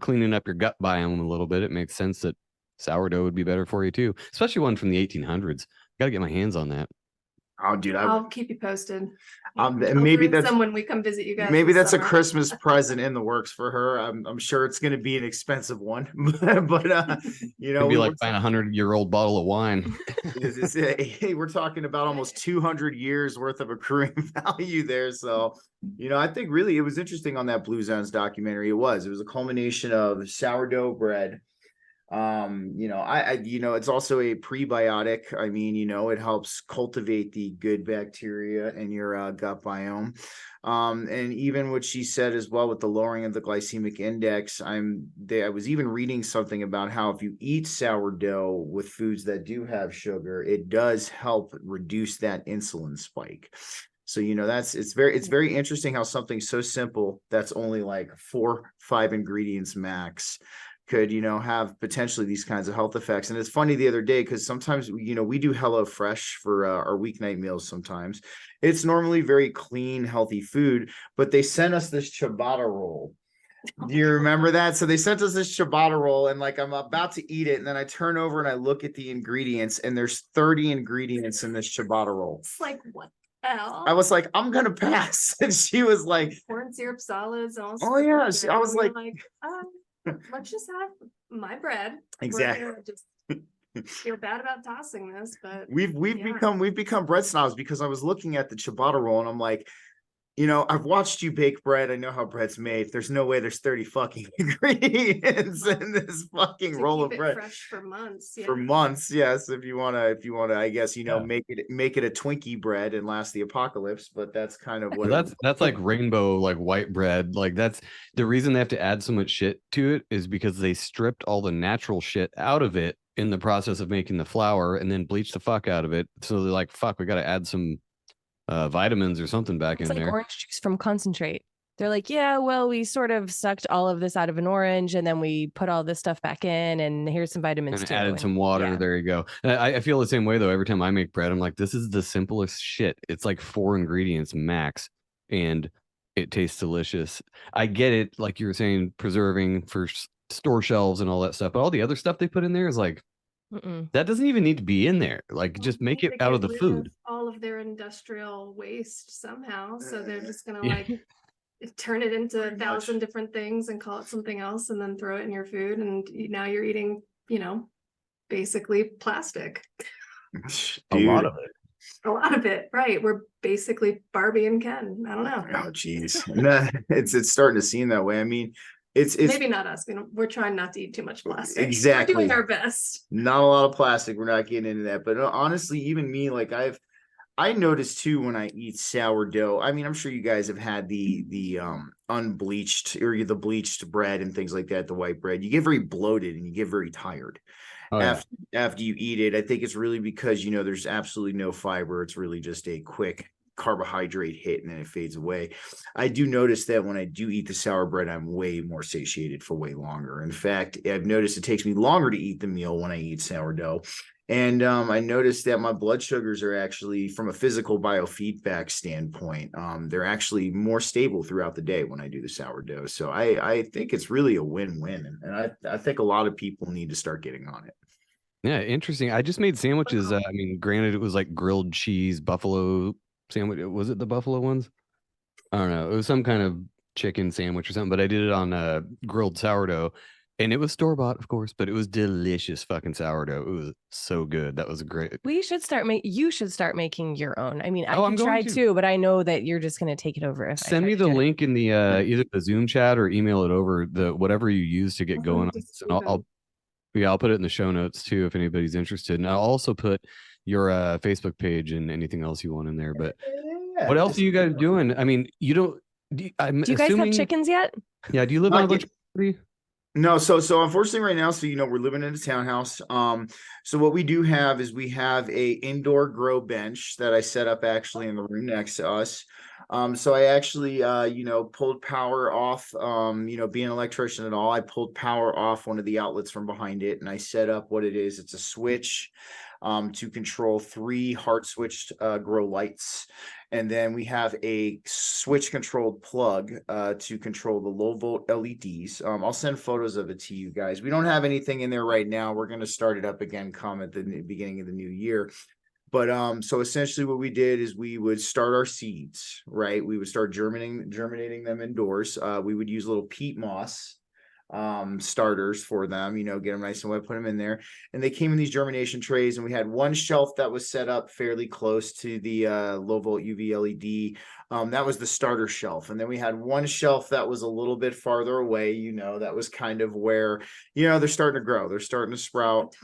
cleaning up your gut biome a little bit, it makes sense that sourdough would be better for you too, especially one from the 1800s. Gotta get my hands on that. Oh, dude, I'll keep you posted. Maybe that's someone we come visit you guys. Maybe that's a Christmas present in the works for her. I'm sure it's going to be an expensive one, but it'd be like buying 100-year-old bottle of wine. Hey, we're talking about almost 200 years worth of accruing value there. So, I think really it was interesting on that Blue Zones documentary. It was a culmination of sourdough bread. It's also a prebiotic. I mean, it helps cultivate the good bacteria in your gut biome. And even what she said as well with the lowering of the glycemic index, I was even reading something about how if you eat sourdough with foods that do have sugar, it does help reduce that insulin spike. So, it's very interesting how something so simple that's only like 4-5 ingredients max could, have potentially these kinds of health effects. And it's funny the other day, because sometimes, we do HelloFresh for our weeknight meals. Sometimes it's normally very clean, healthy food, but they sent us this ciabatta roll. Do you remember that? So they sent us this ciabatta roll and like, I'm about to eat it. And then I turn over and I look at the ingredients and there's 30 ingredients in this ciabatta roll. It's like, what? hell? I was like, I'm gonna pass. And she was like, Corn syrup solids, all oh yeah. sorts of I was bread. like, Let's just have my bread. exactly. We're gonna just feel bad about tossing this, but We've yeah. become bread snobs because I was looking at the ciabatta roll and I'm like, you know, I've watched you bake bread. I know how bread's made. There's no way there's 30 fucking ingredients in this fucking to roll keep of it bread fresh for months. for Yeah. months. Yes, if you wanna, I guess, you know, Yeah. make it a Twinkie bread and last the apocalypse. But that's kind of what Well, it that's like rainbow, like white bread. Like that's the reason they have to add so much shit to it is because they stripped all the natural shit out of it in the process of making the flour and then bleached the fuck out of it. So they're like, fuck, we got to add some vitamins or something back It's in like there. orange juice from concentrate. They're like, yeah, well, we sort of sucked all of this out of an orange and then we put all this stuff back in, and here's some vitamins And too. added And some water. yeah. There you go. I feel the same way though. Every time I make bread, I'm like, this is the simplest shit. It's like 4 ingredients max, and it tastes delicious. I get it, like you were saying, preserving for store shelves and all that stuff. But all the other stuff they put in there is like, Mm-mm. that doesn't even need to be in there. Like, Well, just they make need it to out get of the rid food. all of their industrial waste somehow. So they're just gonna Yeah. like turn it into Pretty a much. thousand different things and call it something else and then throw it in your food. And now you're eating, you know, basically plastic. A lot of it. A lot of it, right? We're basically Barbie and Ken. I don't know. Oh geez. Nah, it's starting to seem that way. I mean, it's Maybe not us. We're trying not to eat too much plastic. Exactly. We're doing our best. not a lot of plastic. We're not getting into that. But honestly, even me, like I noticed too when I eat sourdough. I mean, I'm sure you guys have had the unbleached or the bleached bread and things like that, the white bread. You get very bloated and you get very tired Oh, yeah. after you eat it. I think it's really because, you know, there's absolutely no fiber. It's really just a quick carbohydrate hit and then it fades away. I do notice that when I do eat the sour bread, I'm way more satiated for way longer. In fact, I've noticed it takes me longer to eat the meal when I eat sourdough. And I noticed that my blood sugars are actually, from a physical biofeedback standpoint, they're actually more stable throughout the day when I do the sourdough. So I think it's really a win-win. And I think a lot of people need to start getting on it. Yeah, interesting. I just made sandwiches. I mean, granted, it was like grilled cheese buffalo sandwich. Was it the buffalo ones? I don't know. It was some kind of chicken sandwich or something, but I did it on grilled sourdough, and it was store-bought, of course, but it was delicious fucking sourdough. It was so good. That was great. We should start you should start making your own. I mean, I Oh, I'm can going try to. too, but I know that you're just going to take it over if I Send try me to the do it. link in the either the Zoom chat or email it over, the whatever you use to get going on this, and I'll put it in the show notes too if anybody's interested. And I'll also put your Facebook page and anything else you want in there. But what else are you guys doing? I mean, you don't. I'm Do you guys have assuming. chickens yet? Yeah. Do you live Not on a yet. bunch of property? No, so unfortunately right now, so you know, we're living in a townhouse. So what we do have is we have a indoor grow bench that I set up actually in the room next to us. So I actually you know, pulled power off, you know, being an electrician and all, I pulled power off one of the outlets from behind it and I set up what it is. It's a switch to control 3 heart switched grow lights. And then we have a switch controlled plug to control the low volt LEDs. I'll send photos of it to you guys. We don't have anything in there right now. We're going to start it up again come at the beginning of the new year. But so essentially what we did is we would start our seeds, right? We would start germinating them indoors. We would use little peat moss starters for them, you know, get them nice and wet, put them in there. And they came in these germination trays, and we had one shelf that was set up fairly close to the low volt UV LED. That was the starter shelf. And then we had one shelf that was a little bit farther away, you know, that was kind of where, you know, they're starting to grow, they're starting to sprout.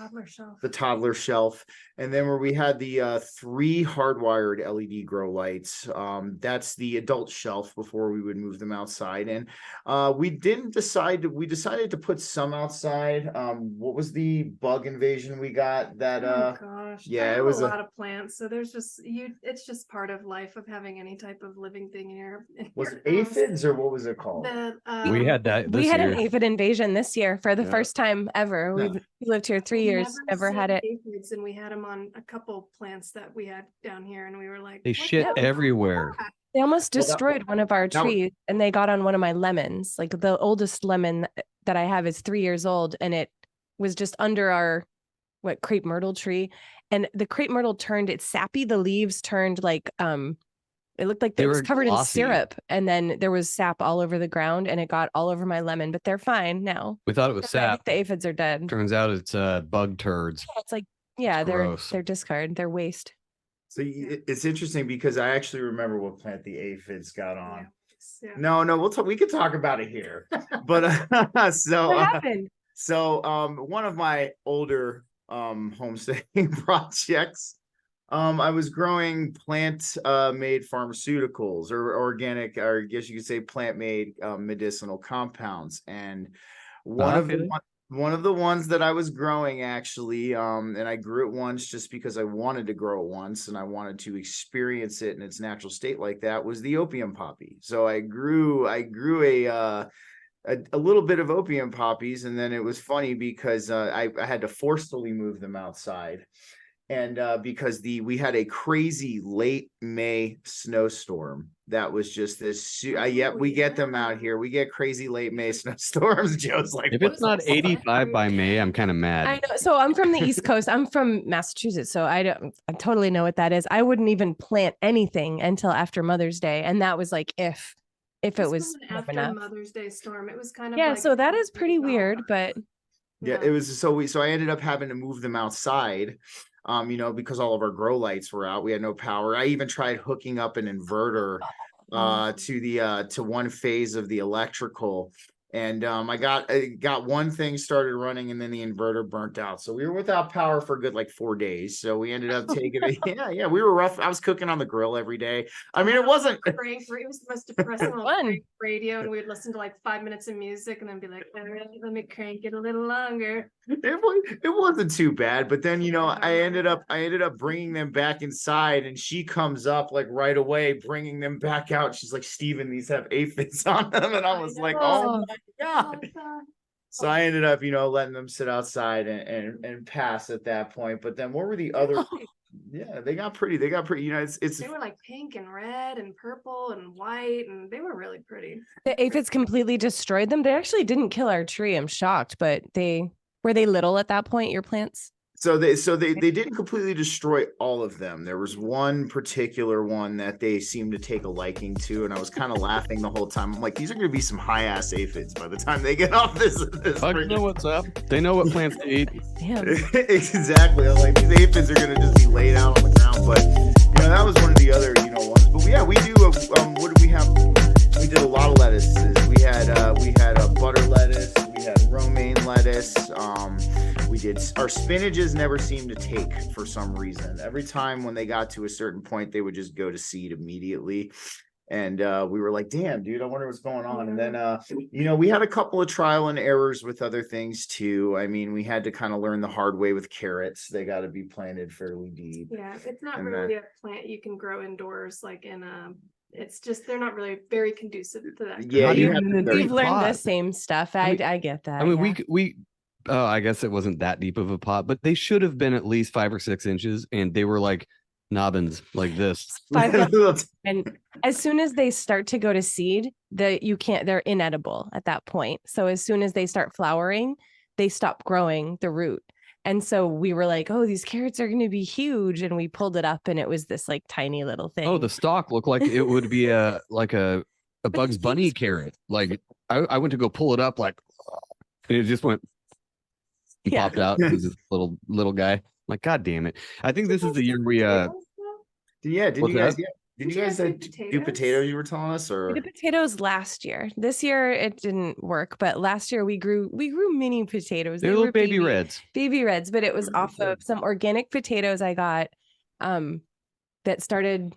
The toddler shelf. And then where we had the 3 hardwired LED grow lights, that's the adult shelf before we would move them outside. And we decided to put some outside. What was the bug invasion we got that Oh gosh. yeah, I it have was a lot of plants. So there's just it's just part of life of having any type of living thing in your was your it house. aphids or what was it called? We had that. We This had year. an aphid invasion this year for the Yeah. first time ever. Yeah. We've lived here 3 years, never had it. Aphids, and we had them on a couple plants that we had down here, and we were like, They "What shit the hell is everywhere. that?" They almost Well, that- destroyed one of our that was- trees, and they got on one of my lemons. Like the oldest lemon that I have is 3 years old, and it was just under our crepe myrtle tree. And the crepe myrtle turned, it's sappy. The leaves turned like It looked like They it was were covered glossy. in syrup, and then there was sap all over the ground, and it got all over my lemon. But they're fine now. We thought it was I sap. think the aphids are dead. Turns out it's bug turds. It's like, yeah, It's they're gross. discard. They're waste. So it's interesting because I actually remember what plant the aphids got on. Yeah. No, we'll talk. We can talk about it here. But so What happened? one of my older homesteading projects, I was growing plant made pharmaceuticals or organic, or I guess you could say plant made medicinal compounds. And one of the ones that I was growing actually, and I grew it once just because I wanted to grow it once and I wanted to experience it in its natural state like that, was the opium poppy. So I grew a little bit of opium poppies, and then it was funny because I had to forcefully move them outside. And because we had a crazy late May snowstorm that was just this. We get them out here. We get crazy late May snowstorms. Joe's like, if it's not 85 by May, I'm kind of mad. I know. So I'm from the East Coast. I'm from Massachusetts, so I totally know what that is. I wouldn't even plant anything until after Mother's Day, and that was like if it was after enough. Mother's Day storm, it was kind of Yeah, like, so that is pretty weird, but Yeah, it was so I ended up having to move them outside, because all of our grow lights were out. We had no power. I even tried hooking up an inverter to one phase of the electrical. And I got one thing started running, and then the inverter burnt out. So we were without power for a good like 4 days. So we ended up taking it. Yeah, we were rough. I was cooking on the grill every day. I mean, it wasn't. It was the most depressing little Fun. crank radio, and we'd listen to like 5 minutes of music, and then be like, "All right, let me crank it a little longer." It wasn't too bad, but then I ended up bringing them back inside, and she comes up like right away, bringing them back out. She's like, "Steven, these have aphids on them," and I was like, "Oh my god!" So I ended up, letting them sit outside and pass at that point. But then what were the other? Yeah, they got pretty. It's They were like pink and red and purple and white, and they were really pretty. the aphids completely destroyed them. They actually didn't kill our tree. I'm shocked, but were they little at that point, your plants? So they didn't completely destroy all of them. There was one particular one that they seemed to take a liking to, and I was kind of laughing the whole time. I'm like, these are going to be some high ass aphids by the time they get off this. Bugs know what's up. They know what plants to eat. Damn. Exactly. I'm like, these aphids are going to just be laid out on the ground. But that was one of the other ones. But yeah, we do. What did we have? We did a lot of lettuces. We had a butter lettuce. We had romaine lettuce. We did our spinaches never seemed to take for some reason. Every time when they got to a certain point, they would just go to seed immediately. And we were like, damn, dude, I wonder what's going on. And then, we had a couple of trial and errors with other things too. I mean, we had to kind of learn the hard way with carrots. They got to be planted fairly deep. Yeah, it's not And really a plant you can grow indoors, like in a. It's just they're not really very conducive to that. Yeah, Not you even have in a We've deep learned pot. the same stuff. I get that. I mean, yeah. we I guess it wasn't that deep of a pot, but they should have been at least 5 or 6 inches, and they were like nobbins like this. And as soon as they start to go to seed, they're inedible at that point. So as soon as they start flowering, they stop growing the root. And so we were like, oh, these carrots are going to be huge. And we pulled it up, and it was this like tiny little thing. Oh, the stalk looked like it would be a Bugs Bunny carrot. Like I went to go pull it up, like, and it just went. He popped out. It was this little guy. I'm like, God damn it! I think this is the year we Did What's you guys? that? Yeah. Did you guys do potatoes? You were telling us, or We did potatoes last year. This year it didn't work, but last year we grew mini potatoes. they're little baby reds. Baby reds, but it was off of some organic potatoes I got that started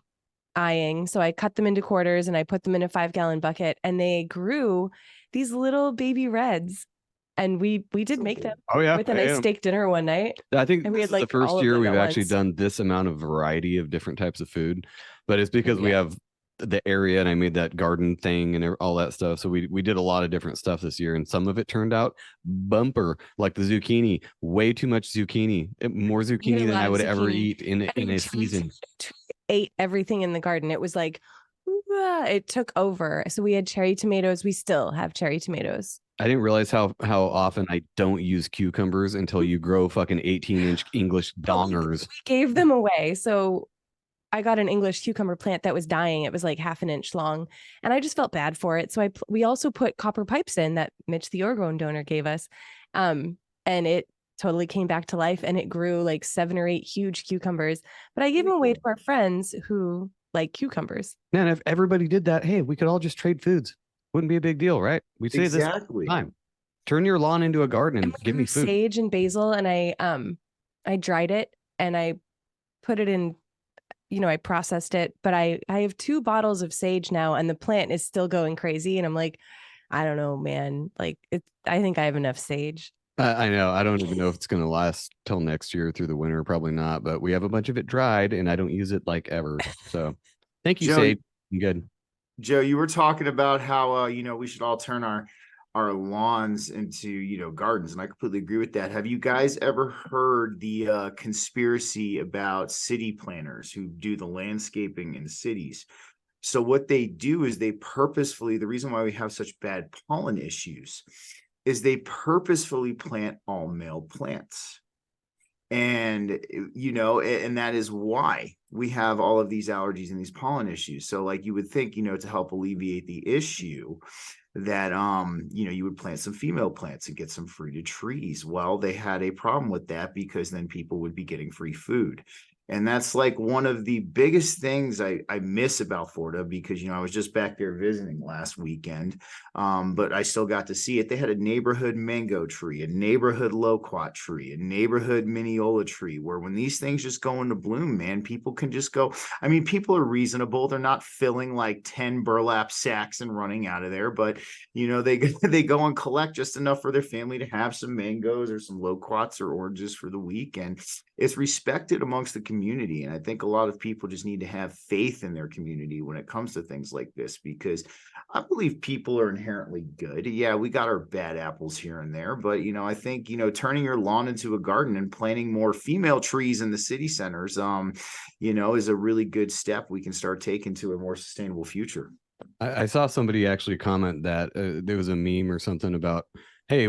eyeing. So I cut them into quarters and I put them in a 5-gallon bucket, and they grew these little baby reds. And we did make them Oh yeah, with a nice steak dinner one night. I think And we this had, is like, the all first of year them we've at actually once. done this amount of variety of different types of food, but it's because we Yeah. have the area, and I made that garden thing and all that stuff. So we did a lot of different stuff this year, and some of it turned out bumper, like the zucchini. Way too much zucchini, more zucchini than lot I of would ever zucchini. eat in a season. Ate everything in the garden. It was like, it took over. So we had cherry tomatoes. We still have cherry tomatoes. I didn't realize how often I don't use cucumbers until you grow fucking 18-inch English dongers. We gave them away. So I got an English cucumber plant that was dying. It was like half an inch long, and I just felt bad for it. So we also put copper pipes in that Mitch, the orgone donor, gave us, and it totally came back to life, and it grew like 7 or 8 huge cucumbers. But I gave them away to our friends who like cucumbers. Man, if everybody did that, hey, we could all just trade foods. Wouldn't be a big deal, right? We say this all the time. Turn your lawn into a garden and give me food. Sage and basil, and I dried it and I put it in, I processed it, but I have 2 bottles of sage now, and the plant is still going crazy. And I'm like, I don't know, man. Like I think I have enough sage. I know. I don't even know if it's going to last till next year through the winter. Probably not, but we have a bunch of it dried and I don't use it like ever. So thank you, Joe, sage. Good. Joe, you were talking about how, we should all turn our lawns into, gardens. And I completely agree with that. Have you guys ever heard the conspiracy about city planners who do the landscaping in cities? So what they do is they purposefully, the reason why we have such bad pollen issues is they purposefully plant all male plants. And, and that is why we have all of these allergies and these pollen issues. So like you would think, to help alleviate the issue that, you would plant some female plants and get some fruited trees. Well, they had a problem with that because then people would be getting free food. And that's like one of the biggest things I miss about Florida because, I was just back there visiting last weekend, but I still got to see it. They had a neighborhood mango tree, a neighborhood loquat tree, a neighborhood mineola tree, where when these things just go into bloom, man, people can just go. I mean, people are reasonable. They're not filling like 10 burlap sacks and running out of there, but, they go and collect just enough for their family to have some mangoes or some loquats or oranges for the week. And it's respected amongst the community. And I think a lot of people just need to have faith in their community when it comes to things like this, because I believe people are inherently good. Yeah, we got our bad apples here and there, but, I think, turning your lawn into a garden and planting more female trees in the city centers, is a really good step we can start taking to a more sustainable future. I saw somebody actually comment that there was a meme or something about, hey,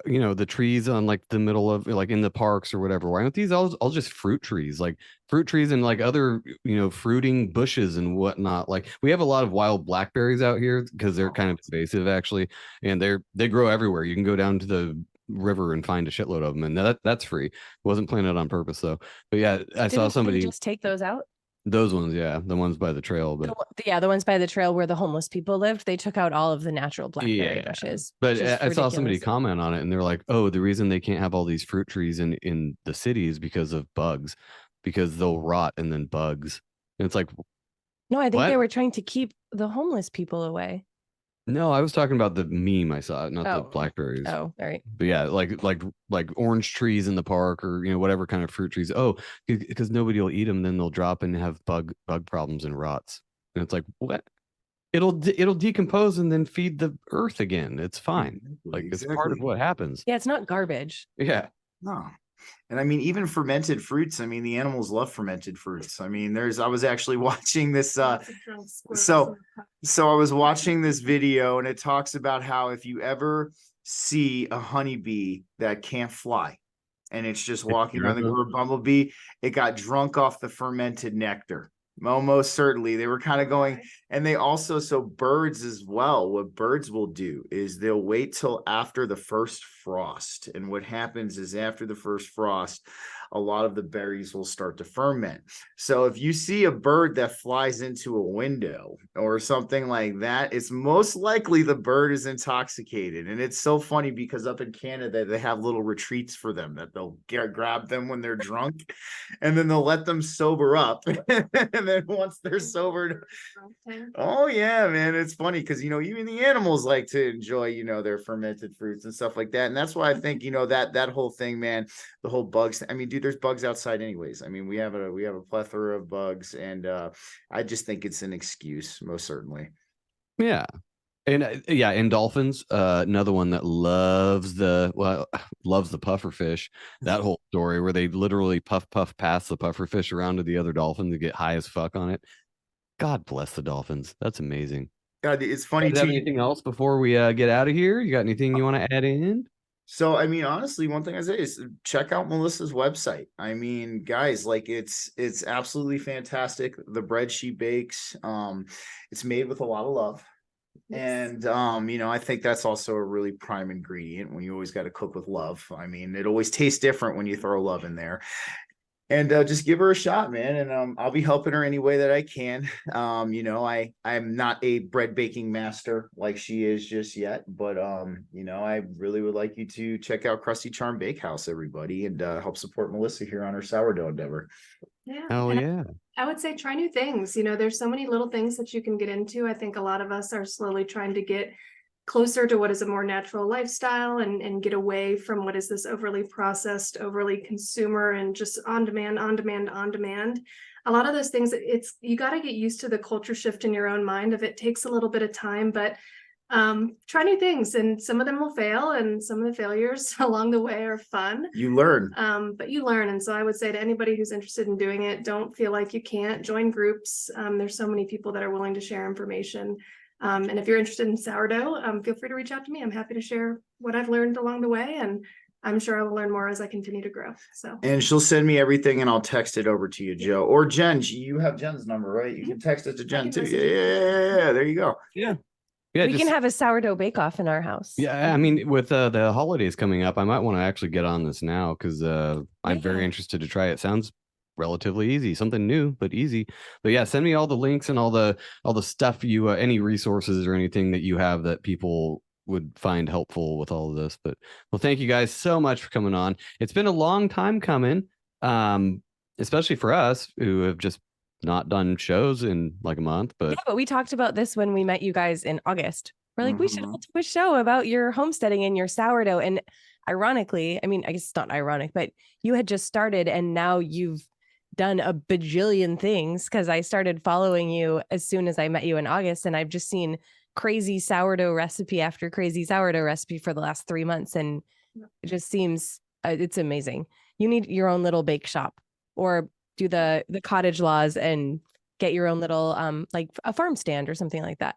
the trees on like the middle of like in the parks or whatever. Why aren't these all just fruit trees? Like fruit trees and like other, fruiting bushes and whatnot. Like we have a lot of wild blackberries out here because they're kind of invasive actually. And they grow everywhere. You can go down to the river and find a shitload of them. And that's free. It wasn't planted on purpose though. But yeah, I saw somebody just take those out. Those ones, yeah, the ones by the trail, but the ones by the trail where the homeless people lived, they took out all of the natural blackberry bushes. But I saw somebody comment on it, and they're like, "Oh, the reason they can't have all these fruit trees in the city is because of bugs, because they'll rot and then bugs." And it's like, no, I think they were trying to keep the homeless people away. No, I was talking about the meme I saw, not the blackberries. Oh, all right. But yeah, like orange trees in the park or whatever kind of fruit trees. Oh, because nobody will eat them, then they'll drop and have bug problems and rots. And it's like, what? It'll decompose and then feed the earth again. It's fine. Like it's part of what happens. Yeah, it's not garbage. Yeah. No. And I mean, even fermented fruits, I mean, the animals love fermented fruits. I mean, I was actually watching this, so I was watching this video and it talks about how if you ever see a honeybee that can't fly and it's just walking around the or bumblebee, it got drunk off the fermented nectar. Most certainly. They were kind of going, and they also, so birds as well, what birds will do is they'll wait till after the first frost. And what happens is after the first frost, a lot of the berries will start to ferment. So if you see a bird that flies into a window or something like that, it's most likely the bird is intoxicated. And it's so funny because up in Canada, they have little retreats for them that they'll grab them when they're drunk and then they'll let them sober up. And then once they're sobered, oh yeah, man, it's funny because, even the animals like to enjoy, their fermented fruits and stuff like that. And that's why I think, that whole thing, man, the whole bugs. I mean, dude, there's bugs outside anyways. I mean, we have a plethora of bugs, and I just think it's an excuse, most certainly. Yeah. And dolphins, another one that loves the puffer fish. That whole story where they literally puff pass the puffer fish around to the other dolphin to get high as fuck on it. God bless the dolphins. That's amazing. God, it's funny. Do you have anything else before we get out of here? You got anything you want to add in? So, I mean, honestly, one thing I say is check out Melissa's website. I mean, guys, like it's absolutely fantastic. The bread she bakes, it's made with a lot of love. Yes. And you know, I think that's also a really prime ingredient when you always got to cook with love. I mean, it always tastes different when you throw love in there. And just give her a shot, man. And I'll be helping her any way that I can. You know, I'm not a bread baking master like she is just yet, but you know, I really would like you to check out Krusty Charm Bakehouse, everybody, and help support Melissa here on her sourdough endeavor. Yeah. Oh and yeah. I would say try new things. You know, there's so many little things that you can get into. I think a lot of us are slowly trying to get closer to what is a more natural lifestyle and get away from what is this overly processed, overly consumer and just on demand, on demand, on demand. A lot of those things, it's you got to get used to the culture shift in your own mind. If it takes a little bit of time, but try new things, and some of them will fail, and some of the failures along the way are fun. You learn. But you learn. And so I would say to anybody who's interested in doing it, don't feel like you can't. Join groups. There's so many people that are willing to share information. And if you're interested in sourdough, feel free to reach out to me. I'm happy to share what I've learned along the way, and I'm sure I will learn more as I continue to grow. So, And she'll send me everything and I'll text it over to you, Joe. Or Jen. You have Jen's number, right? You can text it to Jen too. Yeah. There you go. Yeah, We just, can have a sourdough bake-off in our house. yeah. I mean, with the holidays coming up, I might want to actually get on this now because I'm very Yeah. interested to try it. Sounds relatively easy, something new but easy. But yeah, send me all the links and all the stuff you any resources or anything that you have that people would find helpful with all of this. But well, thank you guys so much for coming on. It's been a long time coming, especially for us who have just not done shows in like a month. But Yeah, but we talked about this when we met you guys in August. We're like, we should Mhm. all do a show about your homesteading and your sourdough. And ironically, I mean, I guess it's not ironic, but you had just started and now you've done a bajillion things, because I started following you as soon as I met you in August, and I've just seen crazy sourdough recipe after crazy sourdough recipe for the last 3 months, and it just seems it's amazing. You need your own little bake shop, or do the cottage laws and get your own little like a farm stand or something like that.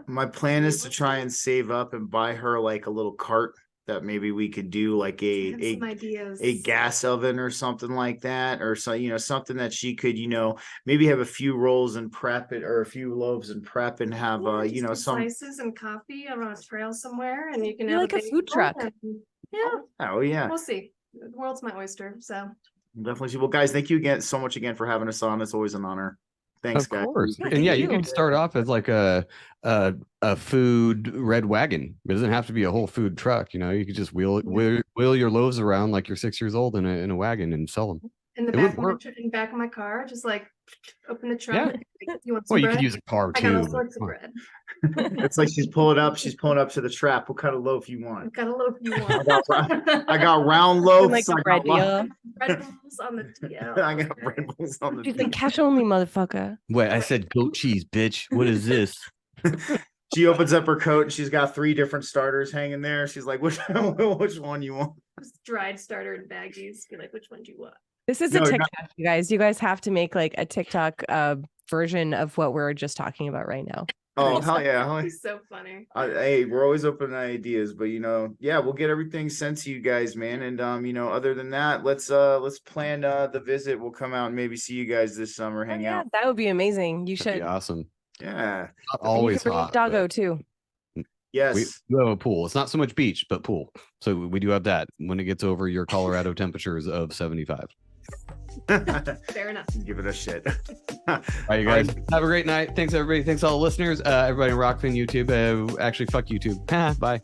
My plan is to try and save up and buy her like a little cart that maybe we could do like I have some ideas. a gas oven or something like that, or so, you know, something that she could, you know, maybe have a few rolls and prep it, or a few loaves and prep and have Yeah, you just know, do some slices and coffee on a trail somewhere, and you can Be have like a food bagel truck. and- yeah, oh yeah, we'll see. The world's my oyster. So definitely see. Well, guys, thank you again so much again for having us on. It's always an honor. Thanks, of guys. course, Yeah, and yeah, thank you you. could start off as like a food red wagon. It doesn't have to be a whole food truck. You know, you could just wheel your loaves around like you're 6 years old in a wagon and sell them. in the It would back of my work. in back of my car, just like open the trunk. Like, you want some Well, you bread? could use a car I got all too. sorts of but- bread. It's like she's pulling up to the trap. What kind of loaf you want? I've got a loaf you want. I got round And loaves. like a I bread got deal. Bread rolls on the TL. I got bread balls on the She's like, cash only, motherfucker. Wait, I said goat cheese, bitch. What is this? She opens up her coat and she's got 3 different starters hanging there. She's like, which one you want? Just dried starter and baggies. Be like, which one do you want? This is No, a not- TikTok, you guys. You guys have to make like a TikTok version of what we're just talking about right now. Oh, hell yeah. It's so funny. Hey, we're always open to ideas, but you know, yeah, we'll get everything sent to you guys, man. And you know, other than that, let's plan the visit. We'll come out and maybe see you guys this summer, Oh, hang yeah, out. that would be amazing. You That'd should. be awesome. Yeah. Not And you always can bring hot. doggo but too. Yes. we have a pool. It's not so much beach, but pool. So we do have that when it gets over your Colorado temperatures of 75. Fair enough. Give it a shit. All right, you guys. Have a great night. Thanks, everybody. Thanks, all the listeners. Everybody in Rockfin YouTube. Actually, fuck YouTube. Bye.